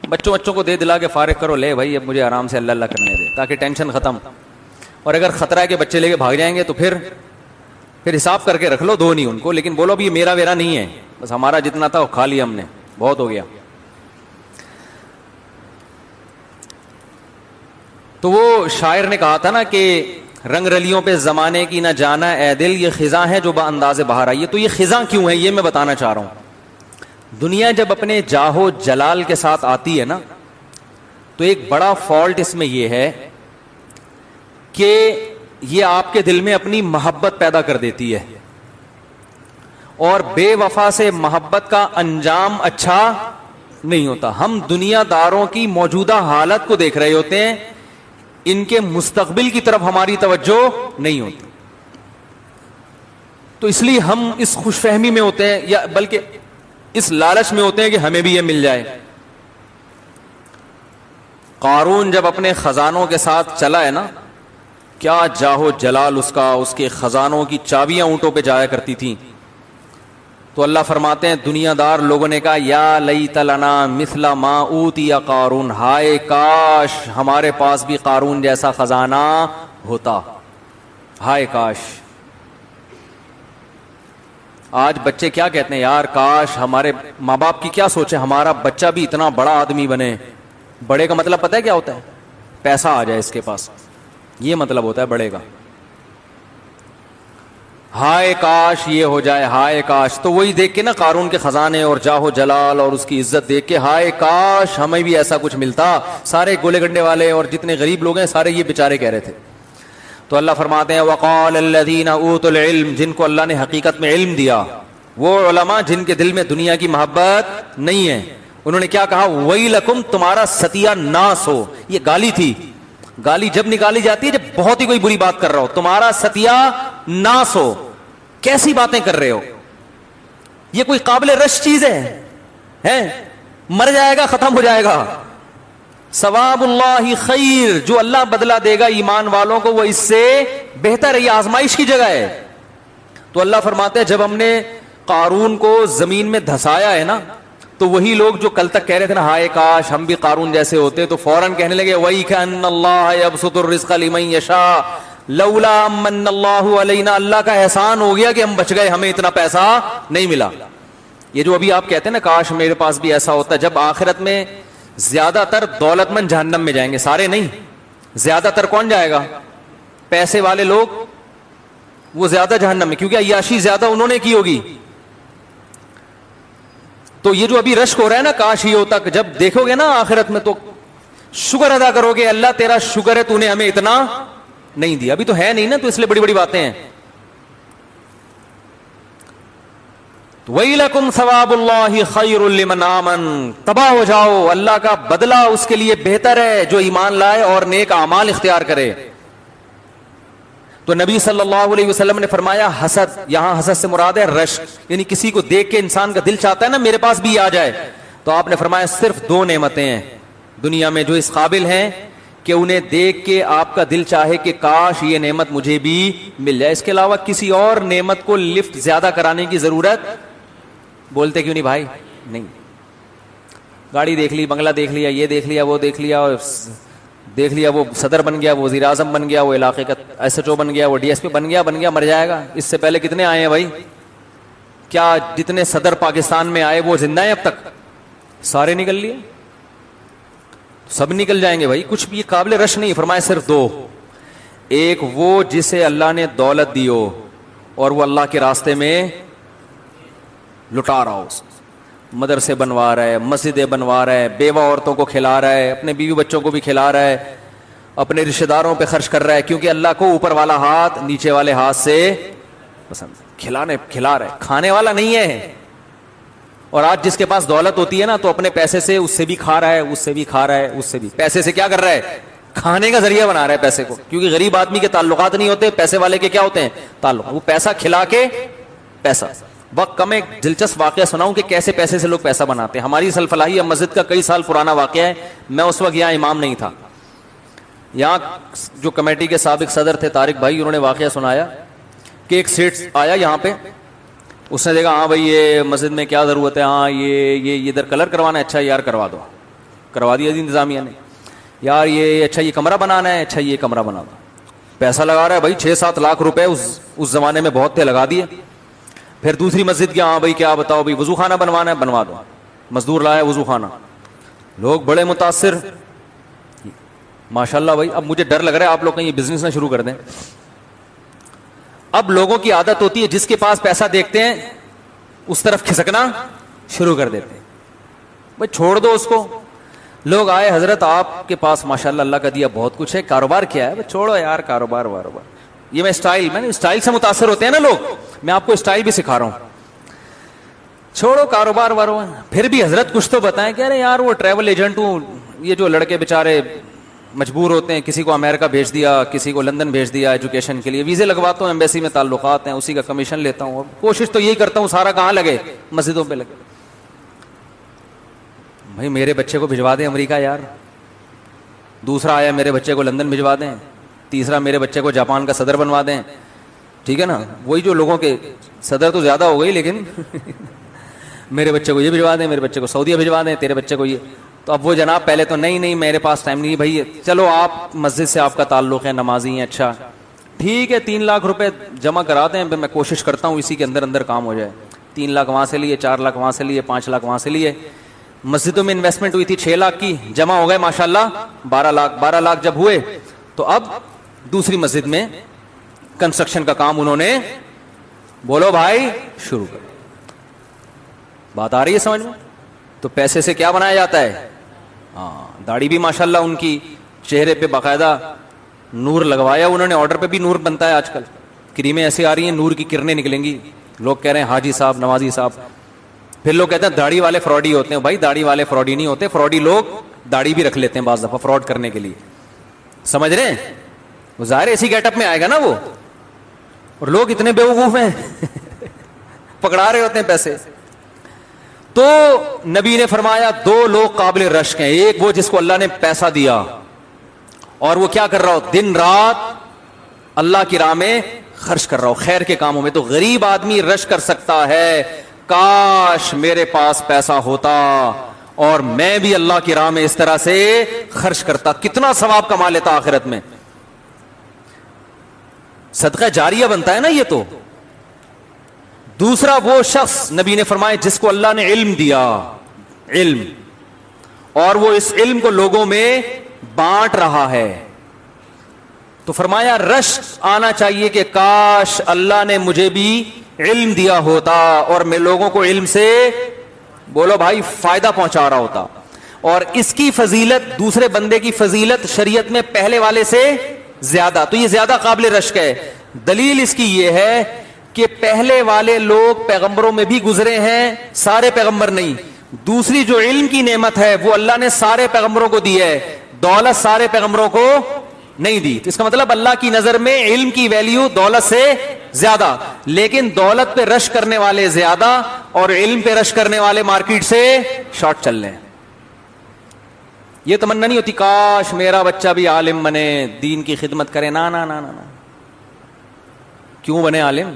بچوں کو دے دلا کے فارغ کرو. لے بھائی اب مجھے آرام سے اللہ اللہ کرنے دے تاکہ ٹینشن ختم. اور اگر خطرہ ہے کہ بچے لے کے بھاگ جائیں گے تو پھر حساب کر کے رکھ لو, دو نہیں ان کو, لیکن بولو بھی یہ میرا ویرا نہیں ہے, بس ہمارا جتنا تھا وہ کھا لیا ہم نے, بہت ہو گیا. تو وہ شاعر نے کہا تھا نا کہ رنگ رلیوں پہ زمانے کی نہ جانا اے دل, یہ خزاں ہے جو با انداز بہار آئی ہے. تو یہ خزاں کیوں ہے یہ میں بتانا چاہ رہا ہوں. دنیا جب اپنے جاہو جلال کے ساتھ آتی ہے نا تو ایک بڑا فالٹ اس میں یہ ہے کہ یہ آپ کے دل میں اپنی محبت پیدا کر دیتی ہے، اور بے وفا سے محبت کا انجام اچھا نہیں ہوتا. ہم دنیا داروں کی موجودہ حالت کو دیکھ رہے ہوتے ہیں، ان کے مستقبل کی طرف ہماری توجہ نہیں ہوتی. تو اس لیے ہم اس خوش فہمی میں ہوتے ہیں، یا بلکہ اس لالچ میں ہوتے ہیں کہ ہمیں بھی یہ مل جائے. قارون جب اپنے خزانوں کے ساتھ چلا ہے نا، کیا جاہو جلال اس کا، اس کے خزانوں کی چابیاں اونٹوں پہ جایا کرتی تھیں. تو اللہ فرماتے ہیں دنیا دار لوگوں نے کہا یا لیت لنا مثل ما اوتی قارون، ہائے کاش ہمارے پاس بھی قارون جیسا خزانہ ہوتا، ہائے کاش. آج بچے کیا کہتے ہیں، یار کاش ہمارے ماں باپ کی کیا سوچے ہمارا بچہ بھی اتنا بڑا آدمی بنے. بڑے کا مطلب پتہ ہے کیا ہوتا ہے؟ پیسہ آ جائے اس کے پاس، یہ مطلب ہوتا ہے بڑے کا. ہائے کاش یہ ہو جائے، ہائے کاش. تو وہی دیکھ کے نا قارون کے خزانے اور جاہ و جلال اور اس کی عزت دیکھ کے ہائے کاش ہمیں بھی ایسا کچھ ملتا. سارے گولے گنڈے والے اور جتنے غریب لوگ ہیں سارے یہ بیچارے کہہ رہے تھے. تو اللہ فرماتے ہیں وقال الذین اوتوا العلم، جن کو اللہ نے حقیقت میں علم دیا، وہ علماء جن کے دل میں دنیا کی محبت نہیں ہے، انہوں نے کیا کہا، ویلکم، تمہارا ستیہ ناس ہو. یہ گالی تھی. گالی جب نکالی جاتی ہے جب بہت ہی کوئی بری بات کر رہا ہو. تمہارا ستیہ ناس ہو، کیسی باتیں کر رہے ہو، یہ کوئی قابل رش چیز ہے؟ مر جائے گا، ختم ہو جائے گا. ثواب اللہ خیر، جو اللہ بدلہ دے گا ایمان والوں کو وہ اس سے بہتر ہے. یہ آزمائش کی جگہ ہے. تو اللہ فرماتے ہیں جب ہم نے قارون کو زمین میں دھسایا ہے نا، تو وہی لوگ جو کل تک کہہ رہے تھے نا ہائے کاش ہم بھی قارون جیسے ہوتے، تو فوراً کہنے لگے وَإِكَأَنَّ اللَّهَ يَبْسُطُ الرِّزْقَ لِمَن يَشَاءُ لَوْلَا أَمَّنَّ اللَّهُ عَلَيْنَا، اللہ کا احسان ہو گیا کہ ہم بچ گئے، ہمیں اتنا پیسہ نہیں ملا. یہ جو ابھی آپ کہتے ہیں نا کاش میرے پاس بھی ایسا ہوتا، جب آخرت میں زیادہ تر دولت مند جہنم میں جائیں گے، سارے نہیں، زیادہ تر کون جائے گا؟ پیسے والے لوگ، وہ زیادہ جہنم میں، کیونکہ عیاشی زیادہ انہوں نے کی ہوگی. تو یہ جو ابھی رشک ہو رہا ہے نا کاش ہی ہوتا، جب دیکھو گے نا آخرت میں تو شکر ادا کرو گے، اللہ تیرا شکر ہے تو نے ہمیں اتنا نہیں دیا. ابھی تو ہے نہیں نا، تو اس لیے بڑی بڑی باتیں ہیں. وَيْلَكُمْ ثَوَابُ اللَّهِ خَيْرٌ لِمَنْ آمَنَ، تباہ ہو جاؤ، اللہ کا بدلہ اس کے لیے بہتر ہے جو ایمان لائے اور نیک اعمال اختیار کرے. تو نبی صلی اللہ علیہ وسلم نے فرمایا حسد، یہاں حسد سے مراد ہے رشک، یعنی کسی کو دیکھ کے انسان کا دل چاہتا ہے نا میرے پاس بھی آ جائے. تو آپ نے فرمایا صرف 2 نعمتیں ہیں دنیا میں جو اس قابل ہیں کہ انہیں دیکھ کے آپ کا دل چاہے کہ کاش یہ نعمت مجھے بھی مل جائے. اس کے علاوہ کسی اور نعمت کو لفٹ زیادہ کرانے کی ضرورت، بولتے کیوں نہیں بھائی؟ نہیں. گاڑی دیکھ لی، بنگلہ دیکھ لیا، یہ دیکھ لیا، وہ دیکھ لیا، اور دیکھ لیا وہ صدر بن گیا، وہ وزیر اعظم بن گیا، وہ علاقے کا ایس ایچ او بن گیا، وہ ڈی ایس پی بن گیا، مر جائے گا. اس سے پہلے کتنے آئے ہیں بھائی؟ کیا جتنے صدر پاکستان میں آئے وہ زندہ ہیں اب تک؟ سارے نکل لیے، سب نکل جائیں گے بھائی. کچھ بھی قابل رش نہیں. فرمایا صرف 2، ایک وہ جسے اللہ نے دولت دی ہو اور وہ اللہ کے راستے میں لٹا رہا ہو، مدرسے بنوا رہا ہے، مسجدیں بنوا رہا ہے، بیوہ عورتوں کو کھلا رہا ہے، اپنے بیوی بچوں کو بھی کھلا رہا ہے، اپنے رشتہ داروں پہ خرچ کر رہا ہے، کیونکہ اللہ کو اوپر والا ہاتھ نیچے والے ہاتھ سے پسند. کھلا رہا ہے، کھانے والا نہیں ہے. اور آج جس کے پاس دولت ہوتی ہے نا تو اپنے پیسے سے اس سے بھی کھا رہا ہے، اس سے بھی کھا رہا ہے، اس سے بھی. پیسے سے کیا کر رہا ہے؟ کھانے کا ذریعہ بنا رہا ہے پیسے کو. کیونکہ غریب آدمی کے تعلقات نہیں ہوتے، پیسے والے کے کیا ہوتے ہیں؟ تعلق. وہ پیسہ کھلا کے پیسہ. وقت کم ایک دلچسپ واقعہ سناؤں کہ کیسے پیسے سے لوگ پیسہ بناتے ہیں. ہماری سلفلاحی مسجد کا کئی سال پرانا واقعہ ہے. میں اس وقت یہاں امام نہیں تھا. یہاں جو کمیٹی کے سابق صدر تھے طارق بھائی، انہوں نے واقعہ سنایا کہ ایک سیٹ آیا یہاں پہ. اس نے دیکھا ہاں بھائی یہ مسجد میں کیا ضرورت ہے، ہاں یہ ادھر کلر کروانا ہے، اچھا یار کروا دو. کروا دیا انتظامیہ نے. یار یہ اچھا یہ کمرہ بنانا ہے، اچھا یہ کمرہ بنا دو. پیسہ لگا رہا ہے بھائی، 6-7 لاکھ روپے اس زمانے میں بہت تھے، لگا دیے. پھر دوسری مسجد کیا، ہاں بھائی کیا بتاؤ بھائی وضو خانہ بنوانا ہے، بنوا دو. مزدور لایا وضو خانہ. لوگ بڑے متاثر، ماشاءاللہ بھائی. اب مجھے ڈر لگ رہا ہے آپ لوگ کہیں یہ بزنس نہ شروع کر دیں. اب لوگوں کی عادت ہوتی ہے جس کے پاس پیسہ دیکھتے ہیں اس طرف کھسکنا شروع کر دیتے ہیں. بھائی چھوڑ دو اس کو. لوگ آئے حضرت آپ کے پاس ماشاءاللہ اللہ کا دیا بہت کچھ ہے, کاروبار کیا ہے؟ چھوڑو یار کاروبار واروبار, یہ میں اسٹائل سے متاثر ہوتے ہیں نا لوگ, میں آپ کو اسٹائل بھی سکھا رہا ہوں, چھوڑو کاروبار واروبار. پھر بھی حضرت کچھ تو بتائیں کہ ارے یار وہ ٹریول ایجنٹ ہوں, یہ جو لڑکے بیچارے مجبور ہوتے ہیں, کسی کو امریکہ بھیج دیا, کسی کو لندن بھیج دیا ایجوکیشن کے لیے, ویزے لگواتا ہوں, ایمبیسی میں تعلقات ہیں, اسی کا کمیشن لیتا ہوں, کوشش تو یہی کرتا ہوں سارا کہاں لگے, مسجدوں پہ لگے. بھائی میرے بچے کو بھجوا دیں امریکہ یار, دوسرا آیا میرے بچے کو لندن بھجوا دیں, تیسرا میرے بچے کو جاپان کا صدر بنوا دیں, ٹھیک ہے نا, وہی جو لوگوں کے صدر تو زیادہ ہو گئی, لیکن میرے بچے کو یہ بھجوا دیں, میرے بچے کو سعودیہ بھجوا دیں, تیرے بچے کو یہ. تو اب وہ جناب پہلے تو نہیں میرے پاس ٹائم نہیں بھائی, چلو آپ مسجد سے آپ کا تعلق ہے, نمازی ہیں, اچھا ٹھیک ہے 3 لاکھ روپے جمع کراتے ہیں, میں کوشش کرتا ہوں اسی کے اندر کام ہو جائے. 3 لاکھ وہاں سے لیے, 4 لاکھ وہاں سے لیے, 5 لاکھ وہاں سے لیے, مسجدوں میں انویسٹمنٹ ہوئی تھی 6 لاکھ کی, جمع ہو گئے ماشاءاللہ 12 لاکھ جب ہوئے تو اب دوسری مسجد میں کنسٹرکشن کا کام انہوں نے, بولو بھائی, شروع کر. بات آ رہی ہے سمجھ میں؟ تو پیسے سے کیا بنایا جاتا ہے؟ ہاں, داڑھی بھی ماشاءاللہ ان کی, چہرے پہ باقاعدہ نور لگوایا انہوں نے, آرڈر پہ بھی نور بنتا ہے آج کل, کریمیں ایسی آ رہی ہیں نور کی کرنیں نکلیں گی, لوگ کہہ رہے ہیں حاجی صاحب, نمازی صاحب. پھر لوگ کہتے ہیں داڑھی والے فراڈی ہوتے ہیں. بھائی داڑھی والے فراڈی نہیں ہوتے, فراڈی لوگ داڑھی بھی رکھ لیتے ہیں بعض دفعہ فراڈ کرنے کے لیے, سمجھ رہے ہیں؟ وہ ظاہر اسی گیٹ اپ میں آئے گا نا وہ, اور لوگ اتنے بیوقوف ہیں پکڑا رہے ہوتے ہیں پیسے. تو نبی نے فرمایا 2 لوگ قابل رشک ہیں, ایک وہ جس کو اللہ نے پیسہ دیا اور وہ کیا کر رہا ہو, دن رات اللہ کی راہ میں خرچ کر رہا ہو خیر کے کاموں میں. تو غریب آدمی رشک کر سکتا ہے, کاش میرے پاس پیسہ ہوتا اور میں بھی اللہ کی راہ میں اس طرح سے خرچ کرتا, کتنا ثواب کما لیتا آخرت میں. صدقہ جاریہ بنتا ہے نا یہ. تو دوسرا وہ شخص نبی نے فرمایا جس کو اللہ نے علم دیا, علم, اور وہ اس علم کو لوگوں میں بانٹ رہا ہے. تو فرمایا رشک آنا چاہیے کہ کاش اللہ نے مجھے بھی علم دیا ہوتا اور میں لوگوں کو علم سے, بولو بھائی, فائدہ پہنچا رہا ہوتا. اور اس کی فضیلت, دوسرے بندے کی فضیلت شریعت میں پہلے والے سے زیادہ, تو یہ زیادہ قابل رشک ہے. دلیل اس کی یہ ہے کہ پہلے والے لوگ پیغمبروں میں بھی گزرے ہیں, سارے پیغمبر نہیں. دوسری جو علم کی نعمت ہے وہ اللہ نے سارے پیغمبروں کو دی ہے, دولت سارے پیغمبروں کو نہیں دی. تو اس کا مطلب اللہ کی نظر میں علم کی ویلیو دولت سے زیادہ, لیکن دولت پہ رش کرنے والے زیادہ اور علم پہ رش کرنے والے مارکیٹ سے شارٹ چل رہے ہیں. یہ تمنا نہیں ہوتی کاش میرا بچہ بھی عالم بنے, دین کی خدمت کرے, نا نا نا نا, کیوں بنے عالم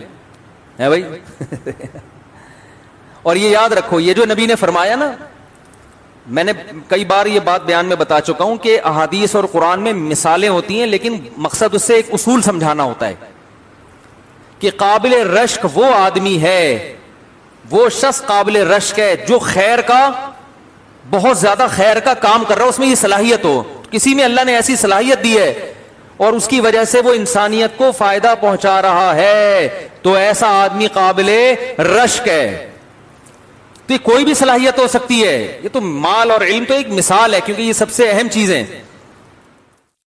ہے بھائی اور یہ یاد رکھو, یہ جو نبی نے فرمایا نا, میں نے کئی بار یہ بات بیان میں بتا چکا ہوں کہ احادیث اور قرآن میں مثالیں ہوتی ہیں, لیکن مقصد اس سے ایک اصول سمجھانا ہوتا ہے کہ قابل رشک وہ آدمی ہے, وہ شخص قابل رشک ہے جو خیر کا, بہت زیادہ خیر کا کام کر رہا ہے, اس میں یہ صلاحیت ہو, کسی میں اللہ نے ایسی صلاحیت دی ہے اور اس کی وجہ سے وہ انسانیت کو فائدہ پہنچا رہا ہے, تو ایسا آدمی قابل رشک ہے. تو یہ کوئی بھی صلاحیت ہو سکتی ہے, یہ تو مال اور علم تو ایک مثال ہے, کیونکہ یہ سب سے اہم چیزیں.